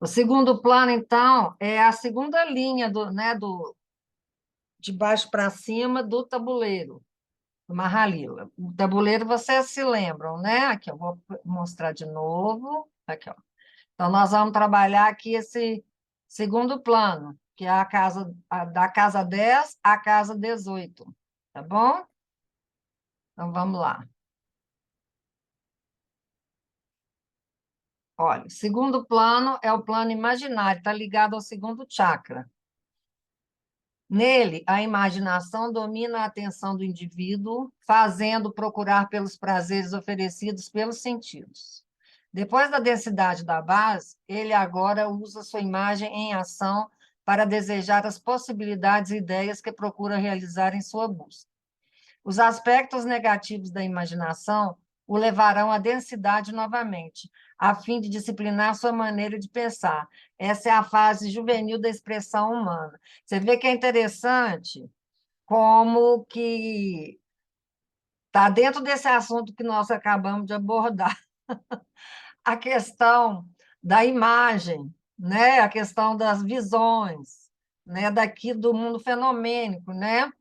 O segundo plano, então, é a segunda linha de baixo para cima do tabuleiro, do Mahalila. O tabuleiro, vocês se lembram, né? Aqui, eu vou mostrar de novo. Aqui, ó. Então, nós vamos trabalhar aqui esse segundo plano, que é da casa 10 à casa 18, tá bom? Então, vamos lá. Olha, o segundo plano é o plano imaginário, está ligado ao segundo chakra. Nele, a imaginação domina a atenção do indivíduo, fazendo procurar pelos prazeres oferecidos pelos sentidos. Depois da densidade da base, ele agora usa sua imagem em ação para desejar as possibilidades e ideias que procura realizar em sua busca. Os aspectos negativos da imaginação o levarão à densidade novamente, a fim de disciplinar sua maneira de pensar. Essa é a fase juvenil da expressão humana. Você vê que é interessante como que está dentro desse assunto que nós acabamos de abordar, a questão da imagem, né? A questão das visões, né? Daqui do mundo fenomênico, né?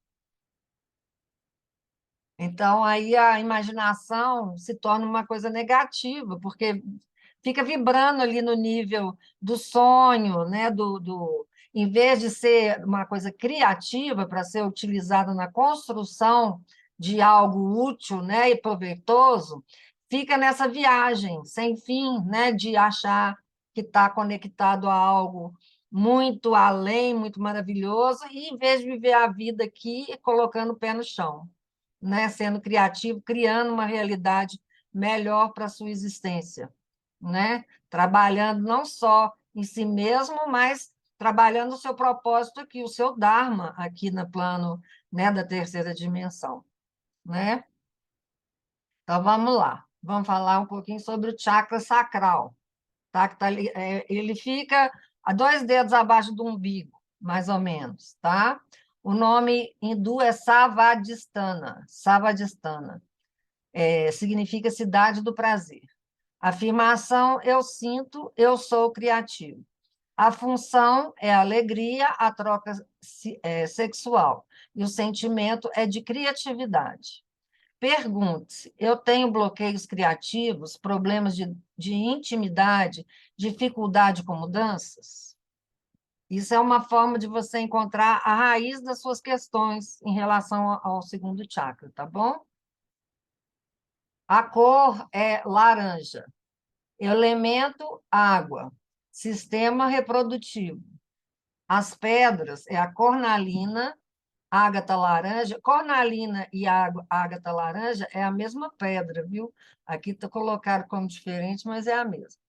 Então, aí a imaginação se torna uma coisa negativa, porque fica vibrando ali no nível do sonho, né? Em vez de ser uma coisa criativa para ser utilizada na construção de algo útil, né? E proveitoso, fica nessa viagem sem fim, né? De achar que está conectado a algo muito além, muito maravilhoso, e em vez de viver a vida aqui, colocando o pé no chão, né, sendo criativo, criando uma realidade melhor para a sua existência, né? Trabalhando não só em si mesmo, mas trabalhando o seu propósito aqui, o seu Dharma aqui no plano, né, da terceira dimensão, né? Então vamos lá, vamos falar um pouquinho sobre o chakra sacral, tá? Ele fica a 2 dedos abaixo do umbigo, mais ou menos, tá? O nome hindu é Savadhisthana, Savadhisthana. Significa cidade do prazer. Afirmação: eu sinto, eu sou criativo. A função é a alegria, a troca sexual. E o sentimento é de criatividade. Pergunte-se: eu tenho bloqueios criativos, problemas de intimidade, dificuldade com mudanças? Isso é uma forma de você encontrar a raiz das suas questões em relação ao segundo chakra, tá bom? A cor é laranja. Elemento, água. Sistema reprodutivo. As pedras é a cornalina, ágata laranja. Cornalina e ágata laranja é a mesma pedra, viu? Aqui está colocado como diferente, mas é a mesma.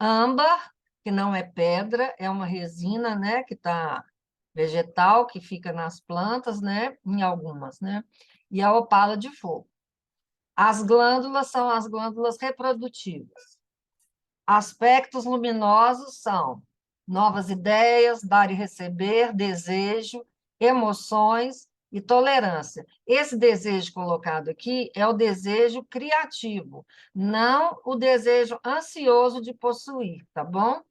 Âmbar, que não é pedra, é uma resina, né? Que está vegetal, que fica nas plantas, né? Em algumas, né? E a opala de fogo. As glândulas são as glândulas reprodutivas. Aspectos luminosos são novas ideias, dar e receber, desejo, emoções e tolerância. Esse desejo colocado aqui é o desejo criativo, não o desejo ansioso de possuir, tá bom?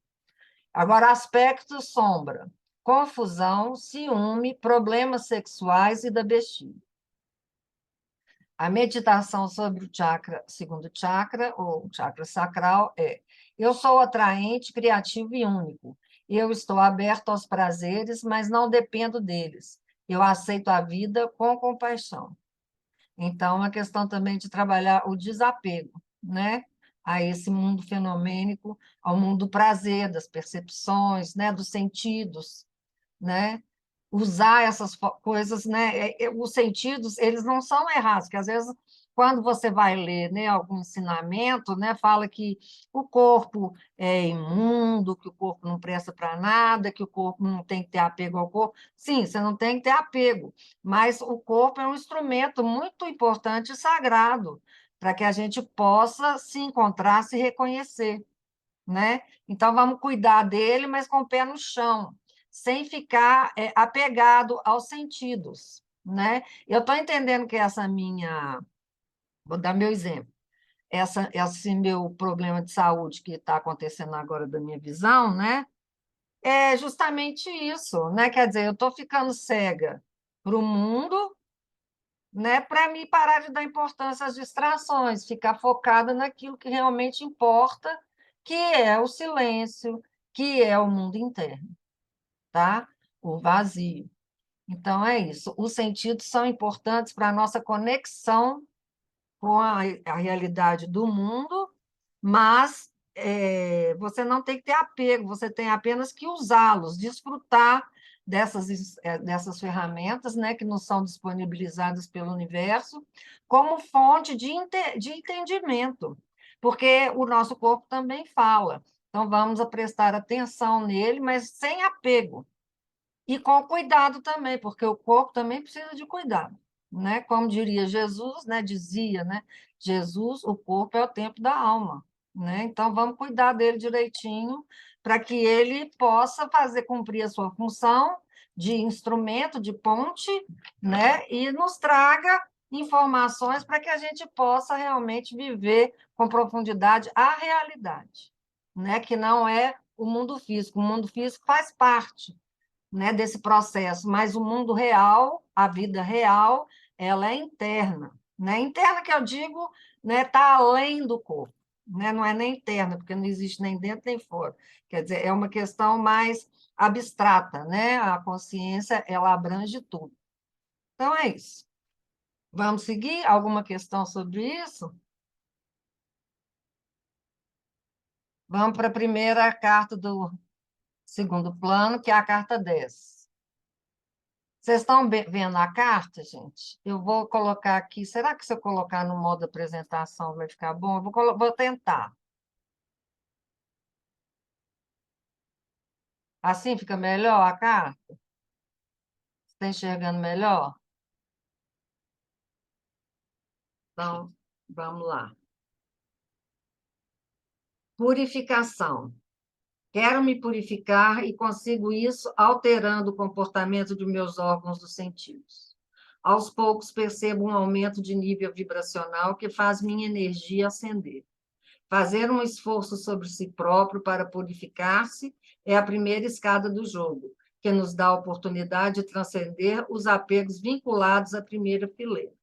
Agora, aspectos sombra: confusão, ciúme, problemas sexuais e da bexiga. A meditação sobre o chakra, segundo chakra, ou chakra sacral, é: eu sou atraente, criativo e único. Eu estou aberto aos prazeres, mas não dependo deles. Eu aceito a vida com compaixão. Então, é uma questão também de trabalhar o desapego, né? A esse mundo fenomênico, ao mundo do prazer, das percepções, né? Dos sentidos, né? Usar essas coisas, né? Os sentidos, eles não são errados, porque às vezes, quando você vai ler, né, algum ensinamento, né, fala que o corpo é imundo, que o corpo não presta para nada, que o corpo não tem que ter apego ao corpo. Sim, você não tem que ter apego, mas o corpo é um instrumento muito importante e sagrado para que a gente possa se encontrar, se reconhecer, né? Então, vamos cuidar dele, mas com o pé no chão, sem ficar apegado aos sentidos, né? Eu estou entendendo que essa minha... Vou dar meu exemplo. esse meu problema de saúde que está acontecendo agora da minha visão, né? É justamente isso, né? Quer dizer, eu estou ficando cega para o mundo, né? Para me parar de dar importância às distrações, ficar focada naquilo que realmente importa, que é o silêncio, que é o mundo interno, tá? O vazio. Então, é isso. Os sentidos são importantes para a nossa conexão com a realidade do mundo, mas você não tem que ter apego, você tem apenas que usá-los, desfrutar dessas ferramentas, né, que nos são disponibilizadas pelo universo, como fonte de entendimento, porque o nosso corpo também fala. Então, vamos a prestar atenção nele, mas sem apego. E com cuidado também, porque o corpo também precisa de cuidado, né? Como diria Jesus, né? Dizia, né? Jesus, o corpo é o templo da alma, né? Então vamos cuidar dele direitinho para que ele possa fazer cumprir a sua função de instrumento, de ponte, né? E nos traga informações para que a gente possa realmente viver com profundidade a realidade, né? Que não é o mundo físico. O mundo físico faz parte, né, desse processo, mas o mundo real, a vida real, ela é interna, né? Interna que eu digo, né, tá além do corpo, né? Não é nem interna, porque não existe nem dentro nem fora. Quer dizer, é uma questão mais abstrata, né? A consciência, ela abrange tudo. Então é isso. Vamos seguir? Alguma questão sobre isso? Vamos para a primeira carta do segundo plano, que é a carta 10. Vocês estão vendo a carta, gente? Eu vou colocar aqui. Será que se eu colocar no modo apresentação vai ficar bom? Vou tentar. Assim fica melhor a carta? Está enxergando melhor? Então, vamos lá. Purificação. Quero me purificar e consigo isso alterando o comportamento de meus órgãos dos sentidos. Aos poucos percebo um aumento de nível vibracional que faz minha energia ascender. Fazer um esforço sobre si próprio para purificar-se é a primeira escada do jogo, que nos dá a oportunidade de transcender os apegos vinculados à primeira fileira.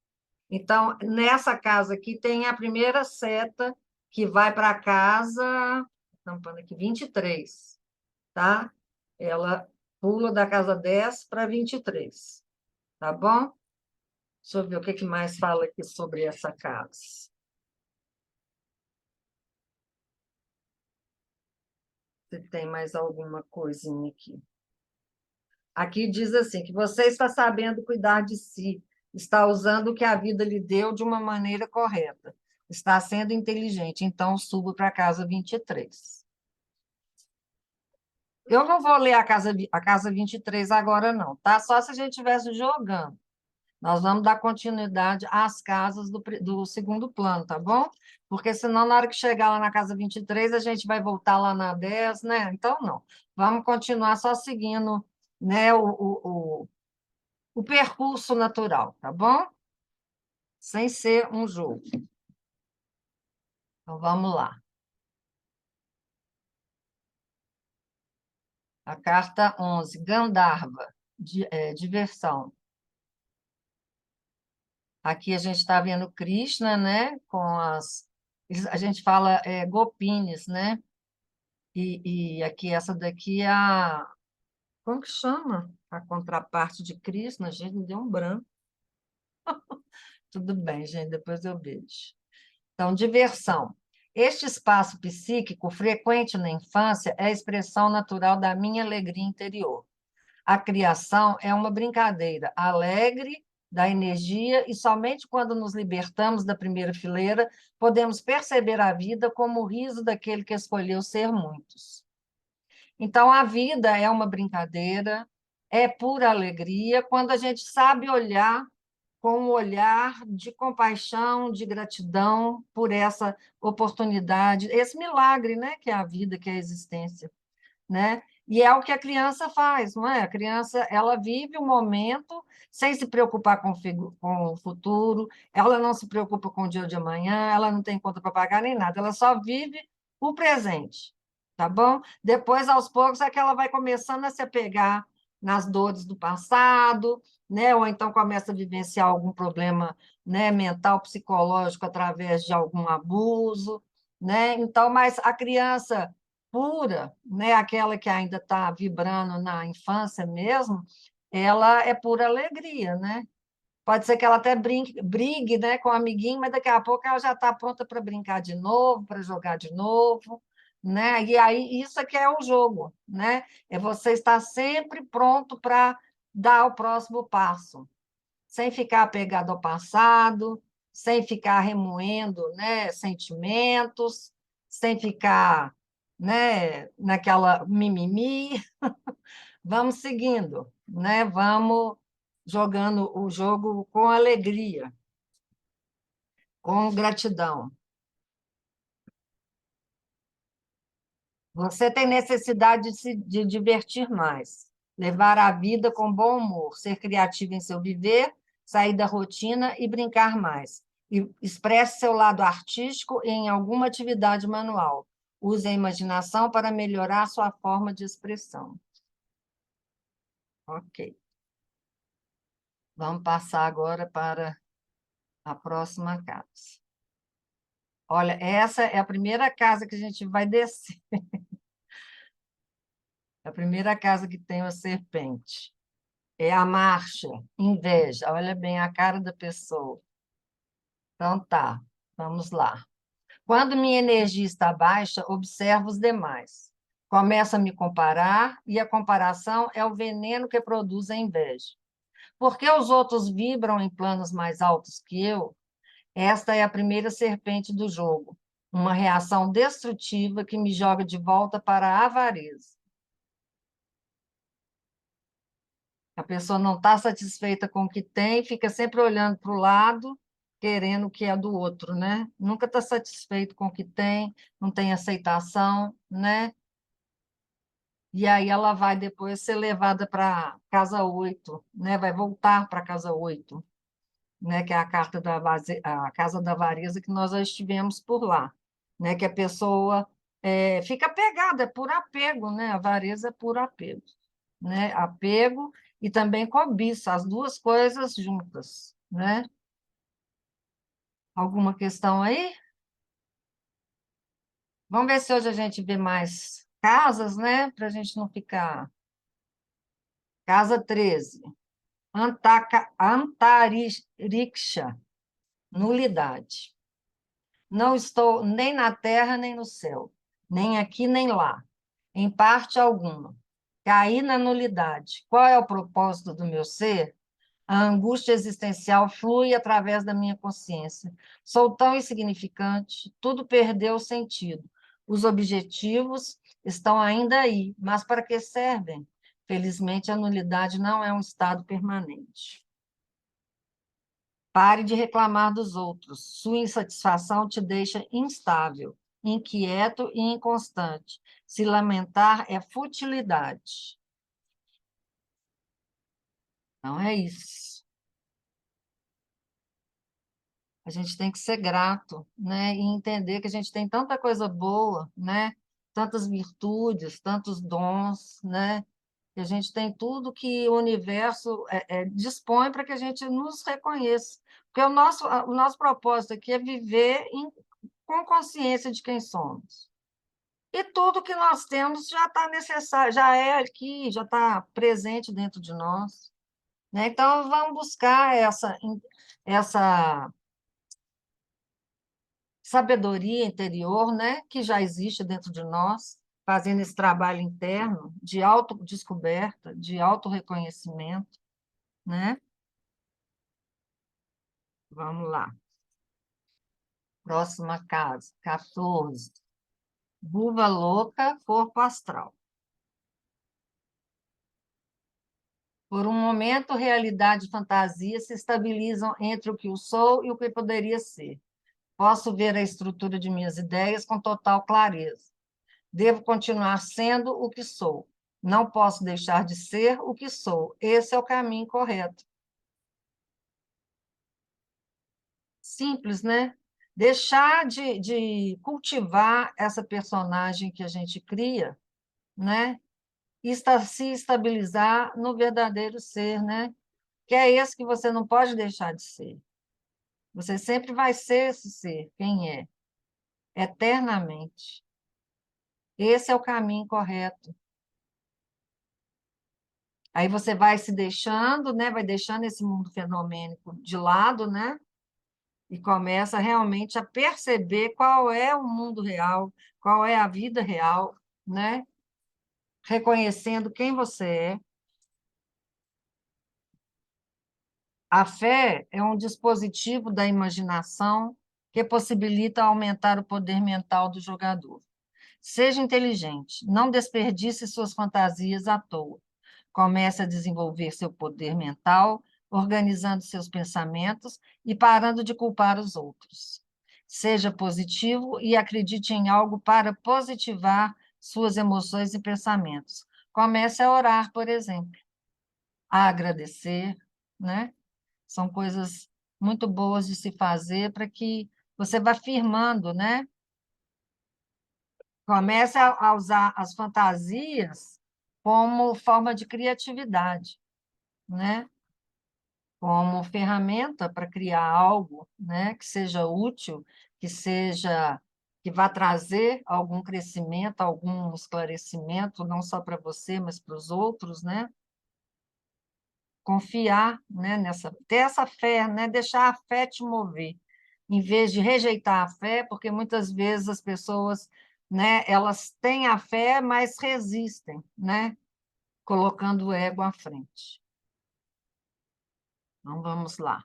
Então, nessa casa aqui tem a primeira seta que vai para a casa, tampando aqui, 23, tá? Ela pula da casa 10 para 23, tá bom? Deixa eu ver o que mais fala aqui sobre essa casa. Se tem mais alguma coisinha aqui. Aqui diz assim, que você está sabendo cuidar de si, está usando o que a vida lhe deu de uma maneira correta, está sendo inteligente, então suba para a casa 23. Eu não vou ler a casa 23 agora, não, tá? Só se a gente estivesse jogando. Nós vamos dar continuidade às casas do segundo plano, tá bom? Porque senão, na hora que chegar lá na casa 23 a gente vai voltar lá na 10, né? Então, não. Vamos continuar só seguindo, né, o percurso natural, tá bom? Sem ser um jogo. Então, vamos lá. A carta 11, Gandharva, diversão. Aqui a gente está vendo Krishna, né? A gente fala Gopines, né? E aqui, essa daqui é a. Como que chama? A contraparte de Krishna, gente, me deu um branco. Tudo bem, gente, depois eu vejo. Então, diversão. Este espaço psíquico, frequente na infância, é a expressão natural da minha alegria interior. A criação é uma brincadeira alegre da energia e somente quando nos libertamos da primeira fileira podemos perceber a vida como o riso daquele que escolheu ser muitos. Então, a vida é uma brincadeira, é pura alegria quando a gente sabe olhar com um olhar de compaixão, de gratidão por essa oportunidade, esse milagre, né, que é a vida, que é a existência, né? E é o que a criança faz, não é? A criança, ela vive o momento sem se preocupar com o futuro, ela não se preocupa com o dia de amanhã, ela não tem conta para pagar nem nada, ela só vive o presente, tá bom? Depois, aos poucos, é que ela vai começando a se apegar nas dores do passado, né? Ou então começa a vivenciar algum problema, né, mental, psicológico através de algum abuso, né? Então, mas a criança pura, né, aquela que ainda está vibrando na infância mesmo, ela é pura alegria, né? Pode ser que ela até brigue, né, com o amiguinho, mas daqui a pouco ela já está pronta para brincar de novo, para jogar de novo, né? E aí isso é que é o jogo, né? É você estar sempre pronto para dar o próximo passo, sem ficar apegado ao passado, sem ficar remoendo, né, sentimentos, sem ficar, né, naquela mimimi. Vamos seguindo, né? Vamos jogando o jogo com alegria, com gratidão. Você tem necessidade de se de divertir mais, levar a vida com bom humor, ser criativo em seu viver, sair da rotina e brincar mais. E expresse seu lado artístico em alguma atividade manual. Use a imaginação para melhorar sua forma de expressão. Ok. Vamos passar agora para a próxima casa. Olha, essa é a primeira casa que a gente vai descer. É a primeira casa que tem uma serpente. É a marcha, inveja. Olha bem a cara da pessoa. Então tá, vamos lá. Quando minha energia está baixa, observo os demais. Começo a me comparar e a comparação é o veneno que produz a inveja. Porque os outros vibram em planos mais altos que eu, esta é a primeira serpente do jogo, uma reação destrutiva que me joga de volta para a avareza. A pessoa não está satisfeita com o que tem, fica sempre olhando para o lado, querendo o que é do outro, né? Nunca está satisfeito com o que tem, não tem aceitação, né? E aí ela vai depois ser levada para casa 8, né? Vai voltar para casa 8, né? Que é a carta a casa da avareza que nós já estivemos por lá, né? Que a pessoa fica apegada, é por apego, né? A avareza é por apego, né? Apego e também cobiça, as duas coisas juntas, né? Alguma questão aí? Vamos ver se hoje a gente vê mais casas, né? Para a gente não ficar. Casa 13, Antariksha, nulidade. Não estou nem na terra, nem no céu, nem aqui, nem lá, em parte alguma. Caí na nulidade. Qual é o propósito do meu ser? A angústia existencial flui através da minha consciência. Sou tão insignificante, tudo perdeu sentido. Os objetivos estão ainda aí, mas para que servem? Felizmente, a nulidade não é um estado permanente. Pare de reclamar dos outros. Sua insatisfação te deixa instável, inquieto e inconstante. Se lamentar é futilidade. Não é isso. A gente tem que ser grato, né? E entender que a gente tem tanta coisa boa, né? Tantas virtudes, tantos dons, né? Que a gente tem tudo que o universo dispõe para que a gente nos reconheça. Porque o nosso propósito aqui é viver com consciência de quem somos. E tudo que nós temos já está necessário, já é aqui, já está presente dentro de nós, né? Então, vamos buscar essa sabedoria interior, né, que já existe dentro de nós, fazendo esse trabalho interno de autodescoberta, de autorreconhecimento, né? Vamos lá. Próxima casa, 14. Vulva louca, corpo astral. Por um momento, realidade e fantasia se estabilizam entre o que eu sou e o que poderia ser. Posso ver a estrutura de minhas ideias com total clareza. Devo continuar sendo o que sou. Não posso deixar de ser o que sou. Esse é o caminho correto. Simples, né? Deixar de cultivar essa personagem que a gente cria, né? E se estabilizar no verdadeiro ser, né? Que é esse que você não pode deixar de ser. Você sempre vai ser esse ser, quem é, eternamente. Esse é o caminho correto. Aí você vai se deixando, né? Vai deixando esse mundo fenomênico de lado, né? E começa realmente a perceber qual é o mundo real, qual é a vida real, né? Reconhecendo quem você é. A fé é um dispositivo da imaginação que possibilita aumentar o poder mental do jogador. Seja inteligente, não desperdice suas fantasias à toa. Comece a desenvolver seu poder mental, organizando seus pensamentos e parando de culpar os outros. Seja positivo e acredite em algo para positivar suas emoções e pensamentos. Comece a orar, por exemplo, a agradecer, né? São coisas muito boas de se fazer para que você vá firmando, né? Comece a usar as fantasias como forma de criatividade, né? Como ferramenta para criar algo, né? Que seja útil, que seja que vá trazer algum crescimento, algum esclarecimento, não só para você, mas para os outros, né? Confiar, né, ter essa fé, né, deixar a fé te mover, em vez de rejeitar a fé, porque muitas vezes as pessoas, né, elas têm a fé, mas resistem, né, colocando o ego à frente. Então, vamos lá.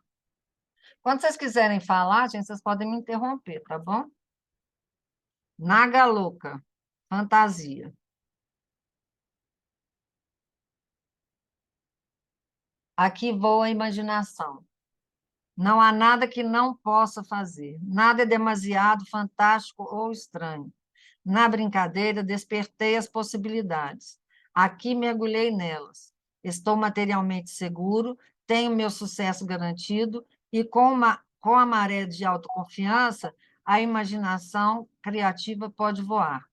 Quando vocês quiserem falar, gente, vocês podem me interromper, tá bom? Naga louca, fantasia. Aqui voa a imaginação. Não há nada que não possa fazer. Nada é demasiado fantástico ou estranho. Na brincadeira, despertei as possibilidades. Aqui mergulhei nelas. Estou materialmente seguro, tenho meu sucesso garantido e, com a maré de autoconfiança, a imaginação criativa pode voar.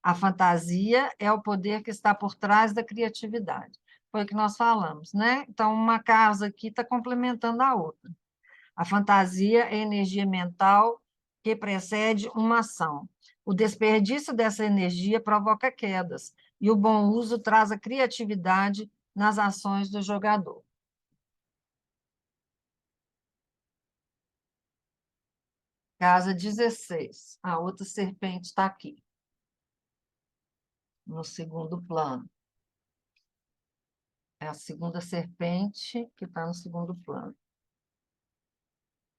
A fantasia é o poder que está por trás da criatividade. Foi o que nós falamos, né? Então, uma casa aqui está complementando a outra. A fantasia é energia mental que precede uma ação. O desperdício dessa energia provoca quedas, e o bom uso traz a criatividade nas ações do jogador. Casa 16. A outra serpente está aqui, no segundo plano. É a segunda serpente que está no segundo plano.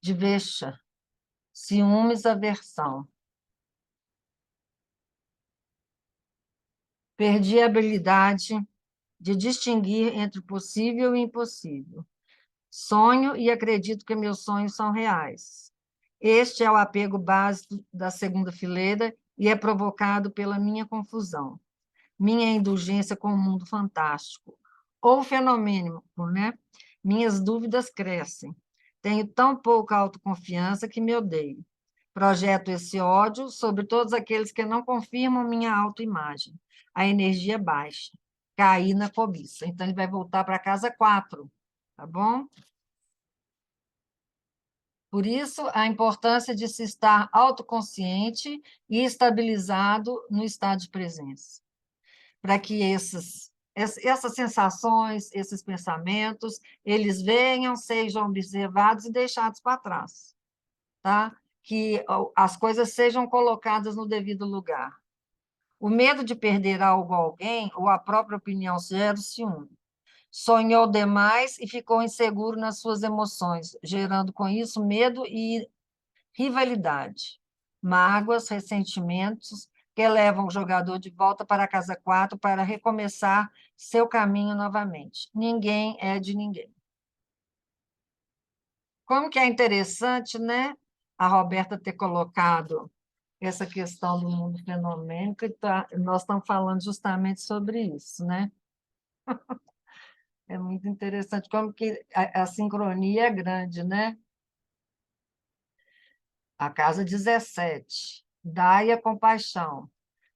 Dvecha, ciúmes, aversão. Perdi a habilidade de distinguir entre o possível e o impossível. Sonho e acredito que meus sonhos são reais. Este é o apego básico da segunda fileira e é provocado pela minha confusão, minha indulgência com o mundo fantástico, ou fenomênico, né? Minhas dúvidas crescem. Tenho tão pouca autoconfiança que me odeio. Projeto esse ódio sobre todos aqueles que não confirmam minha autoimagem. A energia baixa. Caí na cobiça. Então, ele vai voltar para a casa 4, tá bom? Por isso, a importância de se estar autoconsciente e estabilizado no estado de presença, para que essas sensações, esses pensamentos, eles venham, sejam observados e deixados para trás, tá? Que as coisas sejam colocadas no devido lugar. O medo de perder algo a alguém ou a própria opinião gera o ciúme. Sonhou demais e ficou inseguro nas suas emoções, gerando com isso medo e rivalidade, mágoas, ressentimentos que levam o jogador de volta para a casa 4 para recomeçar seu caminho novamente. Ninguém é de ninguém. Como que é interessante, né? A Roberta ter colocado essa questão do mundo fenomênico, e nós estamos falando justamente sobre isso, né? É muito interessante como que a sincronia é grande, né? A casa 17, Daia Compaixão.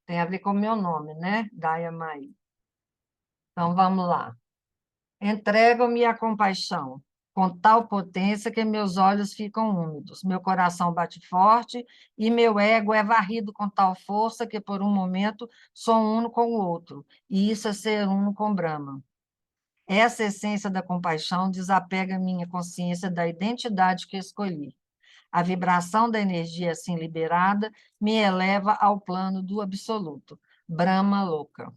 Tem a ver com o meu nome, né? Daia Maí. Então, vamos lá. Entrego-me à compaixão, com tal potência que meus olhos ficam úmidos, meu coração bate forte e meu ego é varrido com tal força que, por um momento, sou uno com o outro, e isso é ser uno com Brahma. Essa essência da compaixão desapega minha consciência da identidade que escolhi. A vibração da energia assim liberada me eleva ao plano do absoluto, Brahma Loka.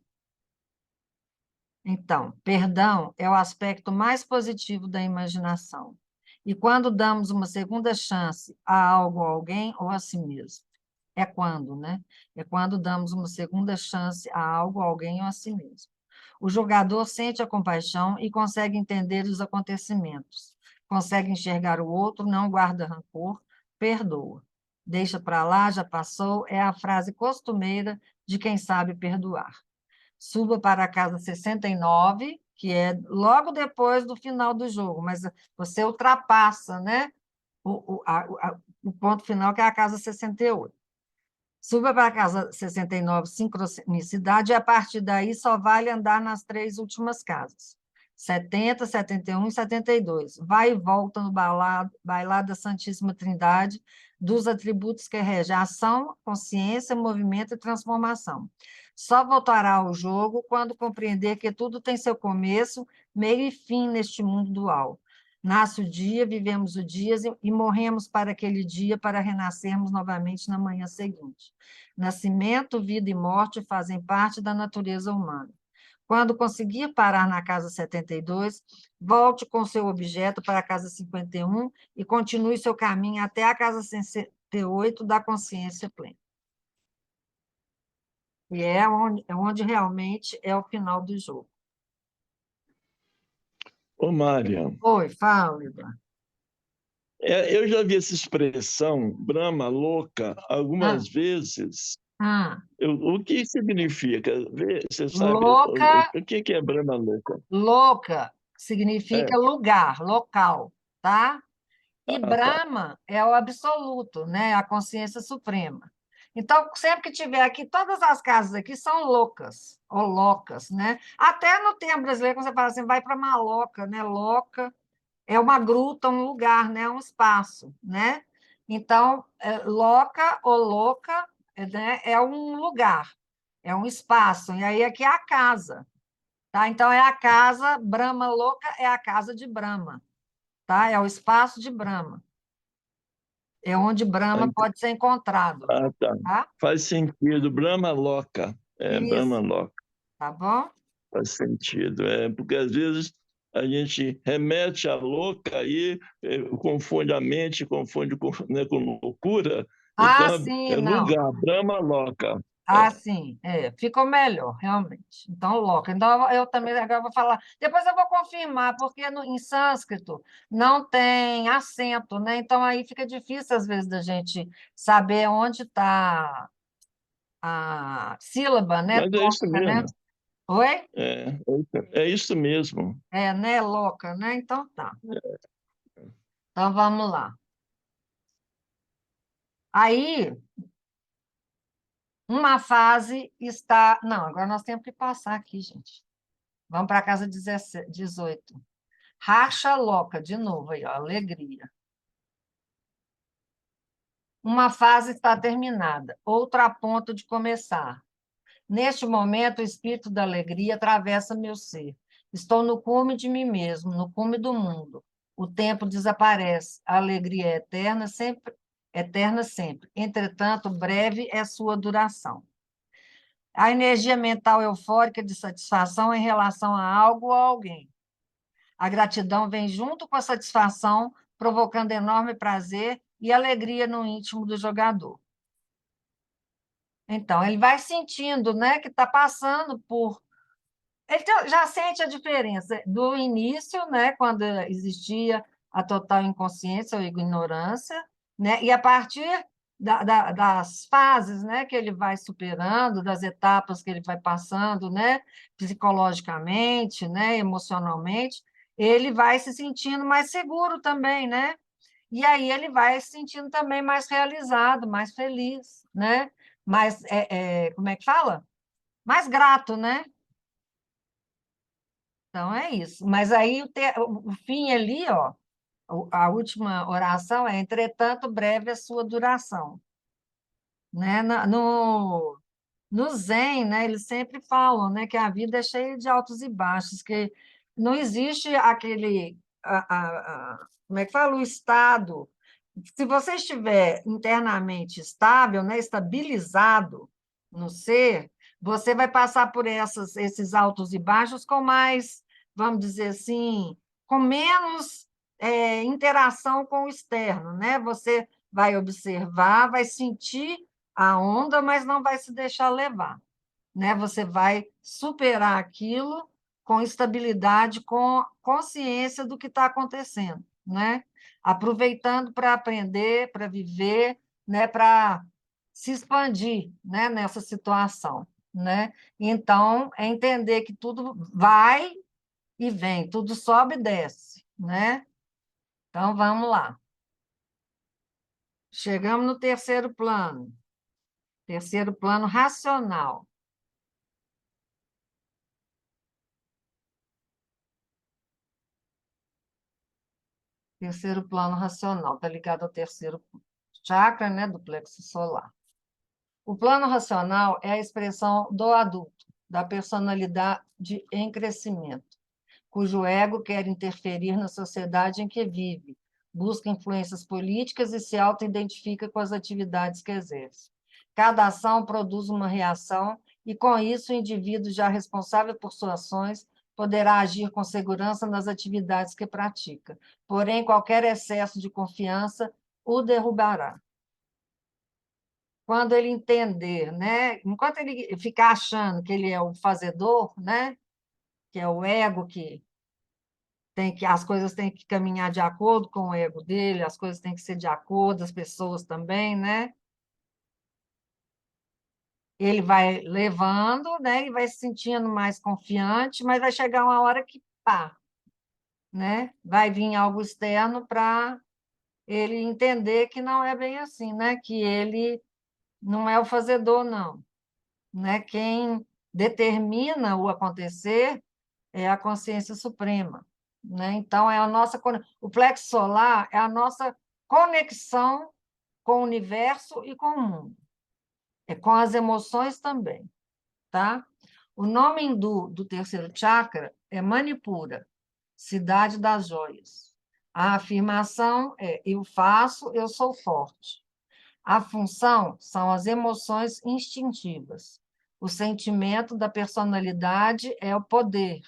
Então, perdão é o aspecto mais positivo da imaginação. E quando damos uma segunda chance a algo, a alguém ou a si mesmo? É quando, né? É quando damos uma segunda chance a algo, a alguém ou a si mesmo. O jogador sente a compaixão e consegue entender os acontecimentos. Consegue enxergar o outro, não guarda rancor, perdoa. Deixa para lá, já passou, é a frase costumeira de quem sabe perdoar. Suba para a casa 69, que é logo depois do final do jogo, mas você ultrapassa, né? O ponto final, que é a casa 68. Suba para a casa 69, sincronicidade, e a partir daí só vale andar nas três últimas casas. 70, 71 e 72. Vai e volta no bailado da Santíssima Trindade, dos atributos que rege ação, consciência, movimento e transformação. Só voltará ao jogo quando compreender que tudo tem seu começo, meio e fim neste mundo dual. Nasce o dia, vivemos o dia e morremos para aquele dia para renascermos novamente na manhã seguinte. Nascimento, vida e morte fazem parte da natureza humana. Quando conseguir parar na casa 72, volte com seu objeto para a casa 51 e continue seu caminho até a casa 68 da consciência plena. E é onde realmente é o final do jogo. Ô, Mária, Oi, fala, Eduardo. eu já vi essa expressão, Brahma louca, Ah, algumas vezes. ah. O que significa? Você sabe Louca, o que é Brahma louca? louca É. significa lugar, local, tá? E Ah, tá. Brahma é o absoluto, né? A consciência suprema. Então, sempre que tiver aqui, todas as casas aqui são loucas, ou locas, né? Até no termo brasileiro, quando você fala assim, vai para Maloca, né? Loca é uma gruta, um lugar, né? Um espaço, né? Então, loca ou louca, né? É um lugar, é um espaço. E aí aqui é a casa, tá? Então, é a casa, Brahma louca é a casa de Brahma, tá? É o espaço de Brahma. É onde Brahma pode ser encontrado, Ah, tá. tá? Faz sentido. Brahma louca. É, Brahma Isso, louca. tá bom? Faz sentido. Porque às vezes a gente remete a louca aí, confunde a mente, confunde com loucura. Ah, Então, sim, é não. lugar, Brahma louca. Ah, sim, ficou melhor, realmente. Então, loca. Então, eu também agora vou falar. Depois eu vou confirmar, porque em sânscrito não tem acento, né? Então, aí fica difícil, às vezes, da gente saber onde está a sílaba, né? Mas é isso Tônica, né? mesmo. Oi? É isso mesmo. É, né? Loca, né? Então, tá. Então, vamos lá. Aí, uma fase está. Não, agora nós temos que passar aqui, gente. Vamos para a casa 17, 18. Racha louca, de novo aí, ó, alegria. Uma fase está terminada, outra a ponto de começar. Neste momento, o espírito da alegria atravessa meu ser. Estou no cume de mim mesmo, no cume do mundo. O tempo desaparece, a alegria é eterna, sempre, eterna sempre. Entretanto, breve é sua duração. A energia mental eufórica de satisfação em relação a algo ou a alguém. A gratidão vem junto com a satisfação, provocando enorme prazer e alegria no íntimo do jogador. Então, ele vai sentindo, né, que está passando por. Ele já sente a diferença do início, né, quando existia a total inconsciência ou ignorância, né, e a partir das fases, né, que ele vai superando, das etapas que ele vai passando, né, psicologicamente, né, emocionalmente, ele vai se sentindo mais seguro também, né? E aí ele vai se sentindo também mais realizado, mais feliz, né? Mais, como é que fala? Mais grato, né? Então é isso. Mas aí o fim ali, ó, a última oração é: entretanto, breve a sua duração. Né? No Zen, né, eles sempre falam, né, que a vida é cheia de altos e baixos, que não existe aquele, como é que fala, o estado. Se você estiver internamente estável, né, estabilizado no ser, você vai passar por esses altos e baixos com mais, vamos dizer assim, com menos interação com o externo, né? Você vai observar, vai sentir a onda, mas não vai se deixar levar, né? Você vai superar aquilo com estabilidade, com consciência do que está acontecendo, né? Aproveitando para aprender, para viver, né? Para se expandir, né? Nessa situação, né? Então, é entender que tudo vai e vem, tudo sobe e desce, né? Então, vamos lá. Chegamos no terceiro plano. Terceiro plano racional. Terceiro plano racional, está ligado ao terceiro chakra, né, do plexo solar. O plano racional é a expressão do adulto, da personalidade em crescimento, cujo ego quer interferir na sociedade em que vive, busca influências políticas e se auto-identifica com as atividades que exerce. Cada ação produz uma reação e, com isso, o indivíduo já responsável por suas ações poderá agir com segurança nas atividades que pratica. Porém, qualquer excesso de confiança o derrubará. Quando ele entender, né? Enquanto ele ficar achando que ele é o fazedor, né? Que é o ego que as coisas têm que caminhar de acordo com o ego dele, as coisas têm que ser de acordo, as pessoas também, né? Ele vai levando, né? E vai se sentindo mais confiante, mas vai chegar uma hora que pá, né? Vai vir algo externo para ele entender que não é bem assim, né? Que ele não é o fazedor, não, né? Quem determina o acontecer é a consciência suprema, né? Então é a nossa o plexo solar é a nossa conexão com o universo e com o mundo, é com as emoções também, tá? O nome hindu do terceiro chakra é Manipura, cidade das joias. A afirmação é: eu faço, eu sou forte. A função são as emoções instintivas. O sentimento da personalidade é o poder,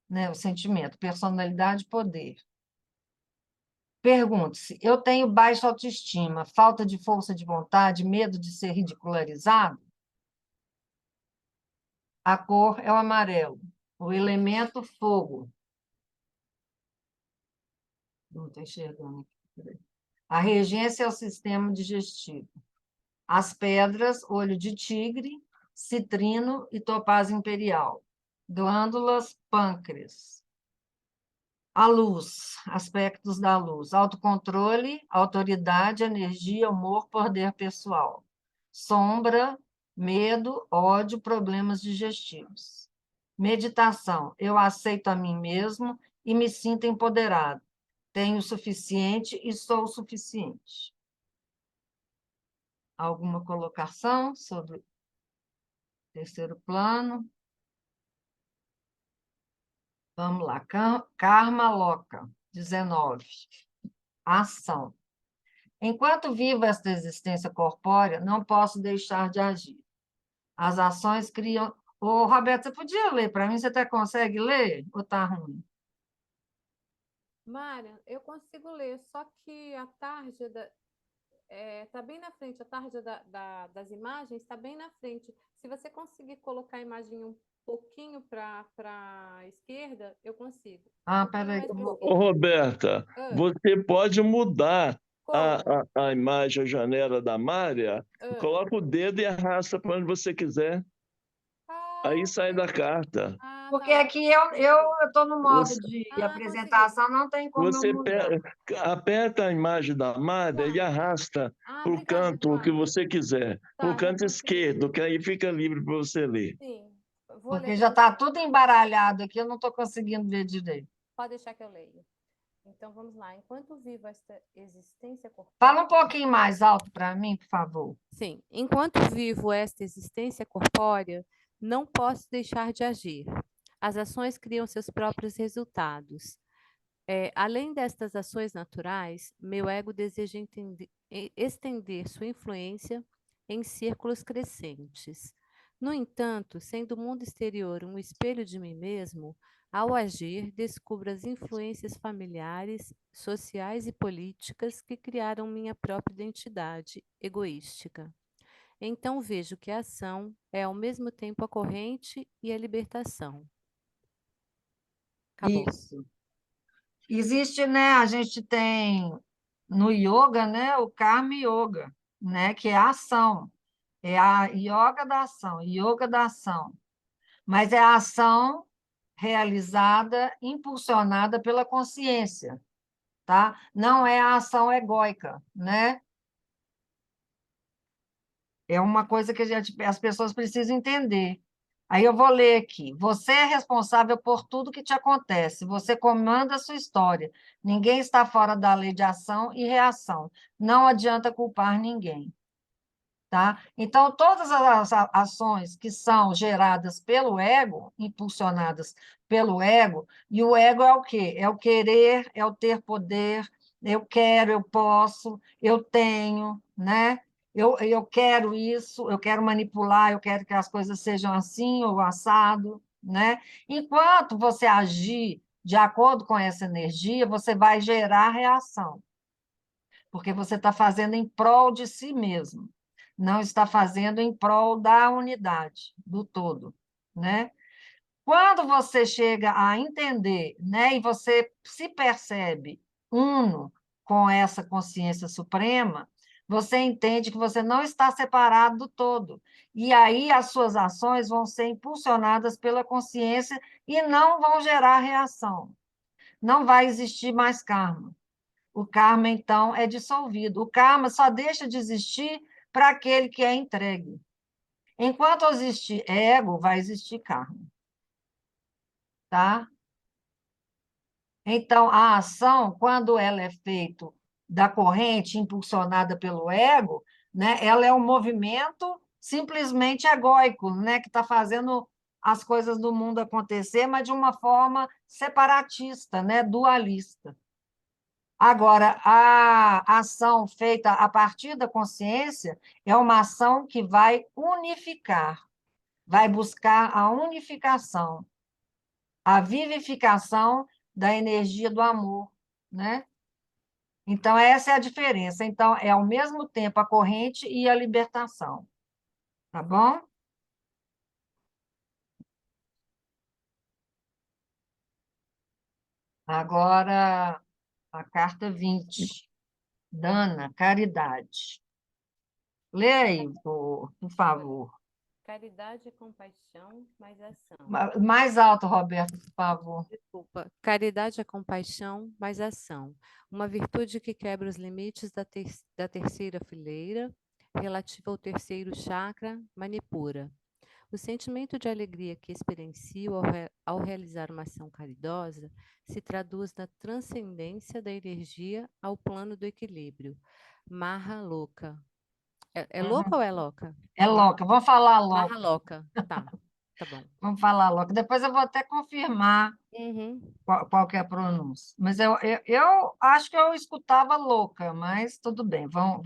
né? O sentimento, personalidade, poder. Pergunte-se: eu tenho baixa autoestima, falta de força de vontade, medo de ser ridicularizado? A cor é o amarelo. O elemento fogo. Não estou enxergando aqui. A regência é o sistema digestivo. As pedras, olho de tigre, citrino e topázio imperial. Glândulas, pâncreas. A luz, aspectos da luz: autocontrole, autoridade, energia, humor, poder pessoal. Sombra, medo, ódio, problemas digestivos. Meditação: eu aceito a mim mesmo e me sinto empoderado. Tenho o suficiente e sou o suficiente. Alguma colocação sobre o terceiro plano? Vamos lá. Karma Loka, 19. Ação. Enquanto vivo esta existência corpórea, não posso deixar de agir. As ações criam. Ô, Roberto, você podia ler para mim? Você até consegue ler? Ou está ruim? Mara, eu consigo ler, só que a tarja tá bem na frente, a tarja das imagens está bem na frente. Se você conseguir colocar a imagem um pouquinho para a esquerda, eu consigo. Um Ah, pouquinho peraí. mais para a Ô, esquerda. Roberta, Ah, você pode mudar a imagem, a janela da Mária, coloca o dedo e arrasta para onde você quiser. Aí sai da carta. Porque aqui eu estou no modo Você, de consegui. apresentação, não tem como eu você mudar. aperta a imagem da Mária e arrasta para o Obrigada, canto que Eduardo. você quiser, para Tá, o já canto consegui. esquerdo, que aí fica livre para você ler. Sim, vou Porque ler. já está tudo embaralhado aqui, eu não estou conseguindo ver direito. Pode deixar que eu leio. Então, vamos lá. Enquanto vivo esta existência corpórea... Fala um pouquinho mais alto para mim, por favor. Sim. Enquanto vivo esta existência corpórea, não posso deixar de agir. As ações criam seus próprios resultados. Além destas ações naturais, meu ego deseja estender sua influência em círculos crescentes. No entanto, sendo o mundo exterior um espelho de mim mesmo, ao agir, descubro as influências familiares, sociais e políticas que criaram minha própria identidade egoística. Então vejo que a ação é ao mesmo tempo a corrente e a libertação. Acabou. Isso. Existe, né? A gente tem no yoga, né? O Karma Yoga, né? Que é a ação. É a yoga da ação. Mas é a ação realizada, impulsionada pela consciência, tá? Não é a ação egóica, né? É uma coisa que as pessoas precisam entender. Aí eu vou ler aqui. Você é responsável por tudo que te acontece. Você comanda a sua história. Ninguém está fora da lei de ação e reação. Não adianta culpar ninguém. Tá? Então, todas as ações que são geradas pelo ego, impulsionadas pelo ego, e o ego é o quê? É o querer, é o ter poder, eu quero, eu posso, eu tenho, né? Eu quero isso, eu quero manipular, eu quero que as coisas sejam assim ou assado, né? Enquanto você agir de acordo com essa energia, você vai gerar reação, porque você está fazendo em prol de si mesmo, não está fazendo em prol da unidade, do todo, né? Quando você chega a entender, né, e você se percebe uno com essa consciência suprema, você entende que você não está separado do todo. E aí as suas ações vão ser impulsionadas pela consciência e não vão gerar reação. Não vai existir mais karma. O karma, então, é dissolvido. O karma só deixa de existir para aquele que é entregue. Enquanto existir ego, vai existir karma. Tá? Então, a ação, quando ela é feita da corrente impulsionada pelo ego, né, ela é um movimento simplesmente egóico, né, que está fazendo as coisas do mundo acontecer, mas de uma forma separatista, né, dualista. Agora, a ação feita a partir da consciência é uma ação que vai unificar, vai buscar a unificação, a vivificação da energia do amor, né? Então, essa é a diferença. Então, é ao mesmo tempo a corrente e a libertação. Tá bom? Agora, a carta 20. Dana, caridade. Lê aí, por favor. Caridade é compaixão, mais ação. Mais alto, Roberto, por favor. Desculpa. Caridade é compaixão, mais ação. Uma virtude que quebra os limites da terceira fileira, relativa ao terceiro chakra, Manipura. O sentimento de alegria que experiencio ao realizar uma ação caridosa se traduz na transcendência da energia ao plano do equilíbrio. Marra louca. É louca ou é louca? É louca, vamos falar louca. Marra louca. Tá bom. Vamos falar louca. Depois eu vou até confirmar Uhum. qual que é a pronúncia. Mas eu acho que eu escutava louca, mas tudo bem, vamos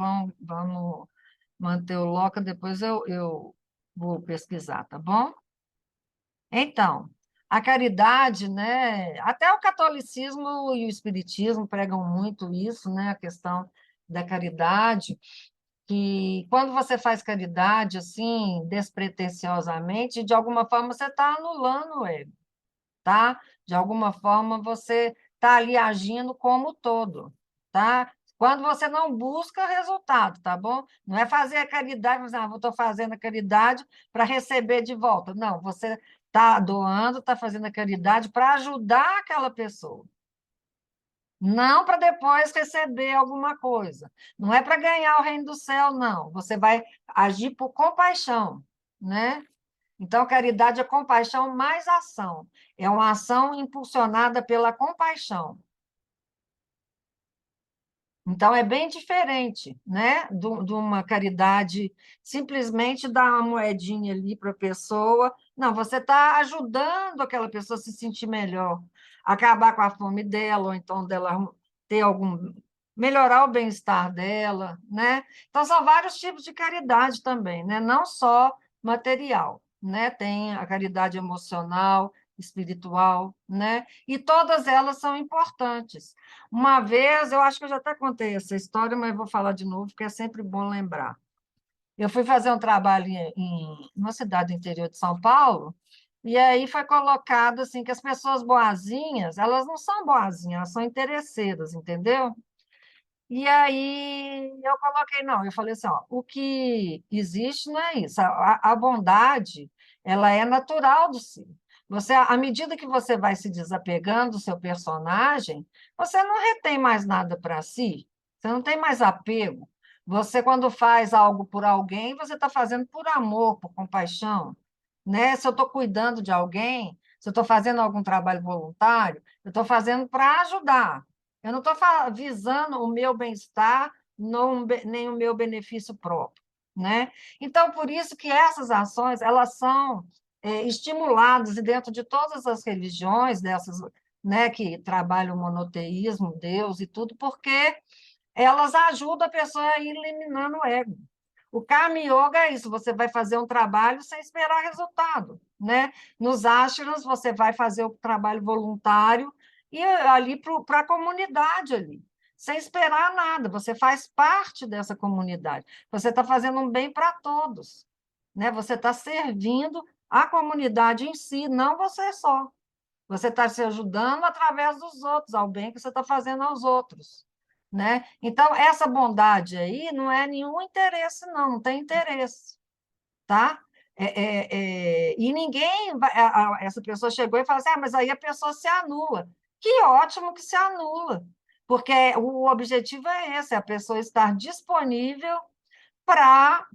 manter o louca, depois eu vou pesquisar, tá bom? Então, a caridade, né? Até o catolicismo e o espiritismo pregam muito isso, né? A questão da caridade, que quando você faz caridade assim, despretensiosamente, de alguma forma você está anulando o ego, tá? De alguma forma você está ali agindo como todo, tá? Quando você não busca resultado, tá bom? Não é fazer a caridade, mas eu estou fazendo a caridade para receber de volta. Não, você está doando, está fazendo a caridade para ajudar aquela pessoa. Não para depois receber alguma coisa. Não é para ganhar o reino do céu, não. Você vai agir por compaixão, né? Então, caridade é compaixão mais ação. É uma ação impulsionada pela compaixão. Então, é bem diferente, né, de uma caridade simplesmente dar uma moedinha ali para a pessoa. Não, você está ajudando aquela pessoa a se sentir melhor, acabar com a fome dela, ou então dela ter algum. Melhorar o bem-estar dela, né? Então, são vários tipos de caridade também, né? Não só material, né? Tem a caridade emocional, espiritual, né? E todas elas são importantes. Uma vez, eu acho que eu já até contei essa história, mas vou falar de novo, porque é sempre bom lembrar. Eu fui fazer um trabalho em uma cidade do interior de São Paulo, e aí foi colocado assim que as pessoas boazinhas, elas não são boazinhas, elas são interesseiras, entendeu? E aí eu coloquei, não, eu falei assim, ó, o que existe não é isso, a bondade, ela é natural do ser. Você, à medida que você vai se desapegando do seu personagem, você não retém mais nada para si, você não tem mais apego. Você, quando faz algo por alguém, você está fazendo por amor, por compaixão, né? Se eu estou cuidando de alguém, se eu estou fazendo algum trabalho voluntário, eu estou fazendo para ajudar. Eu não estou visando o meu bem-estar, nem o meu benefício próprio, né? Então, por isso que essas ações, elas são estimuladas, e dentro de todas as religiões, dessas, né, que trabalham o monoteísmo, Deus e tudo, porque elas ajudam a pessoa a ir eliminando o ego. O Karma Yoga é isso, você vai fazer um trabalho sem esperar resultado, né? Nos ashrams, você vai fazer o trabalho voluntário e ali para a comunidade ali, sem esperar nada, você faz parte dessa comunidade, você está fazendo um bem para todos, né? Você está servindo a comunidade em si, não você só. Você está se ajudando através dos outros, ao bem que você está fazendo aos outros, né? Então, essa bondade aí não é nenhum interesse, não, não tem interesse, tá? E ninguém, essa pessoa chegou e falou assim, mas aí a pessoa se anula. Que ótimo que se anula, porque o objetivo é esse, é a pessoa estar disponível para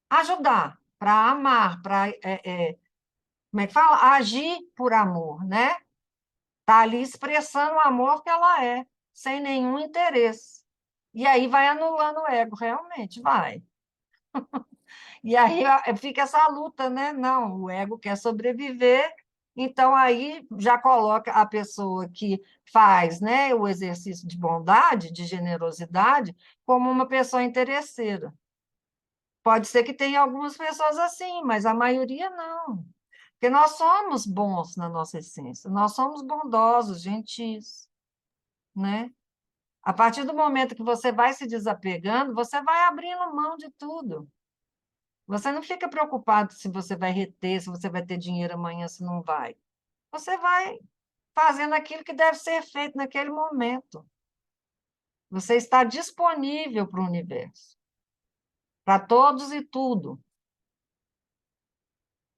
ajudar, para amar, para, como é que fala? Agir por amor, né? Está ali expressando o amor que ela é, sem nenhum interesse. E aí vai anulando o ego, realmente, vai. E aí fica essa luta, né? Não, o ego quer sobreviver, então aí já coloca a pessoa que faz, né, o exercício de bondade, de generosidade, como uma pessoa interesseira. Pode ser que tenha algumas pessoas assim, mas a maioria não. Porque nós somos bons na nossa essência, nós somos bondosos, gentis, né? A partir do momento que você vai se desapegando, você vai abrindo mão de tudo. Você não fica preocupado se você vai reter, se você vai ter dinheiro amanhã, se não vai. Você vai fazendo aquilo que deve ser feito naquele momento. Você está disponível para o universo, para todos e tudo.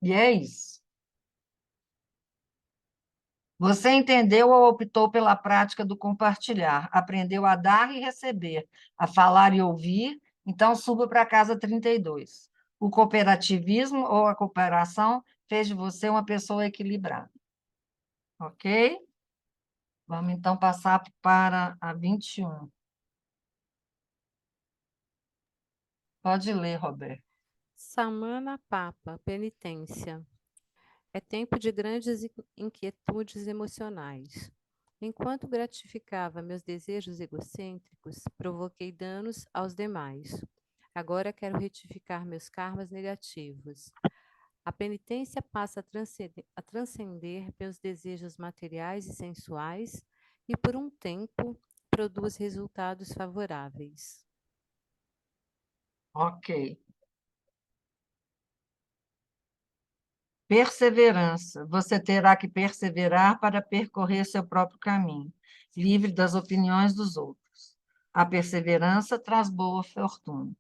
E é isso. Você entendeu ou optou pela prática do compartilhar, aprendeu a dar e receber, a falar e ouvir, então suba para a casa 32. O cooperativismo ou a cooperação fez de você uma pessoa equilibrada. Ok? Vamos então passar para a 21. Pode ler, Roberto. Samana Papa, penitência. É tempo de grandes inquietudes emocionais. Enquanto gratificava meus desejos egocêntricos, provoquei danos aos demais. Agora quero retificar meus karmas negativos. A penitência passa a transcender meus desejos materiais e sensuais e, por um tempo, produz resultados favoráveis. Ok. Perseverança. Você terá que perseverar para percorrer seu próprio caminho, livre das opiniões dos outros. A perseverança traz boa fortuna.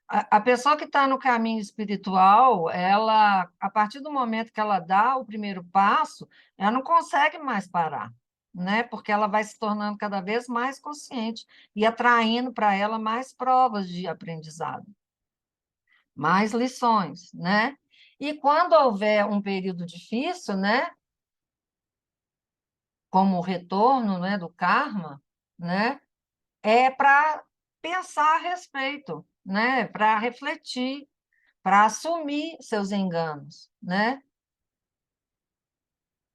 A pessoa que está no caminho espiritual, ela, a partir do momento que ela dá o primeiro passo, ela não consegue mais parar, né? Porque ela vai se tornando cada vez mais consciente e atraindo para ela mais provas de aprendizado, mais lições, né? E quando houver um período difícil, né? Como o retorno, né, do karma, né? É para pensar a respeito, né? Para refletir, para assumir seus enganos, né?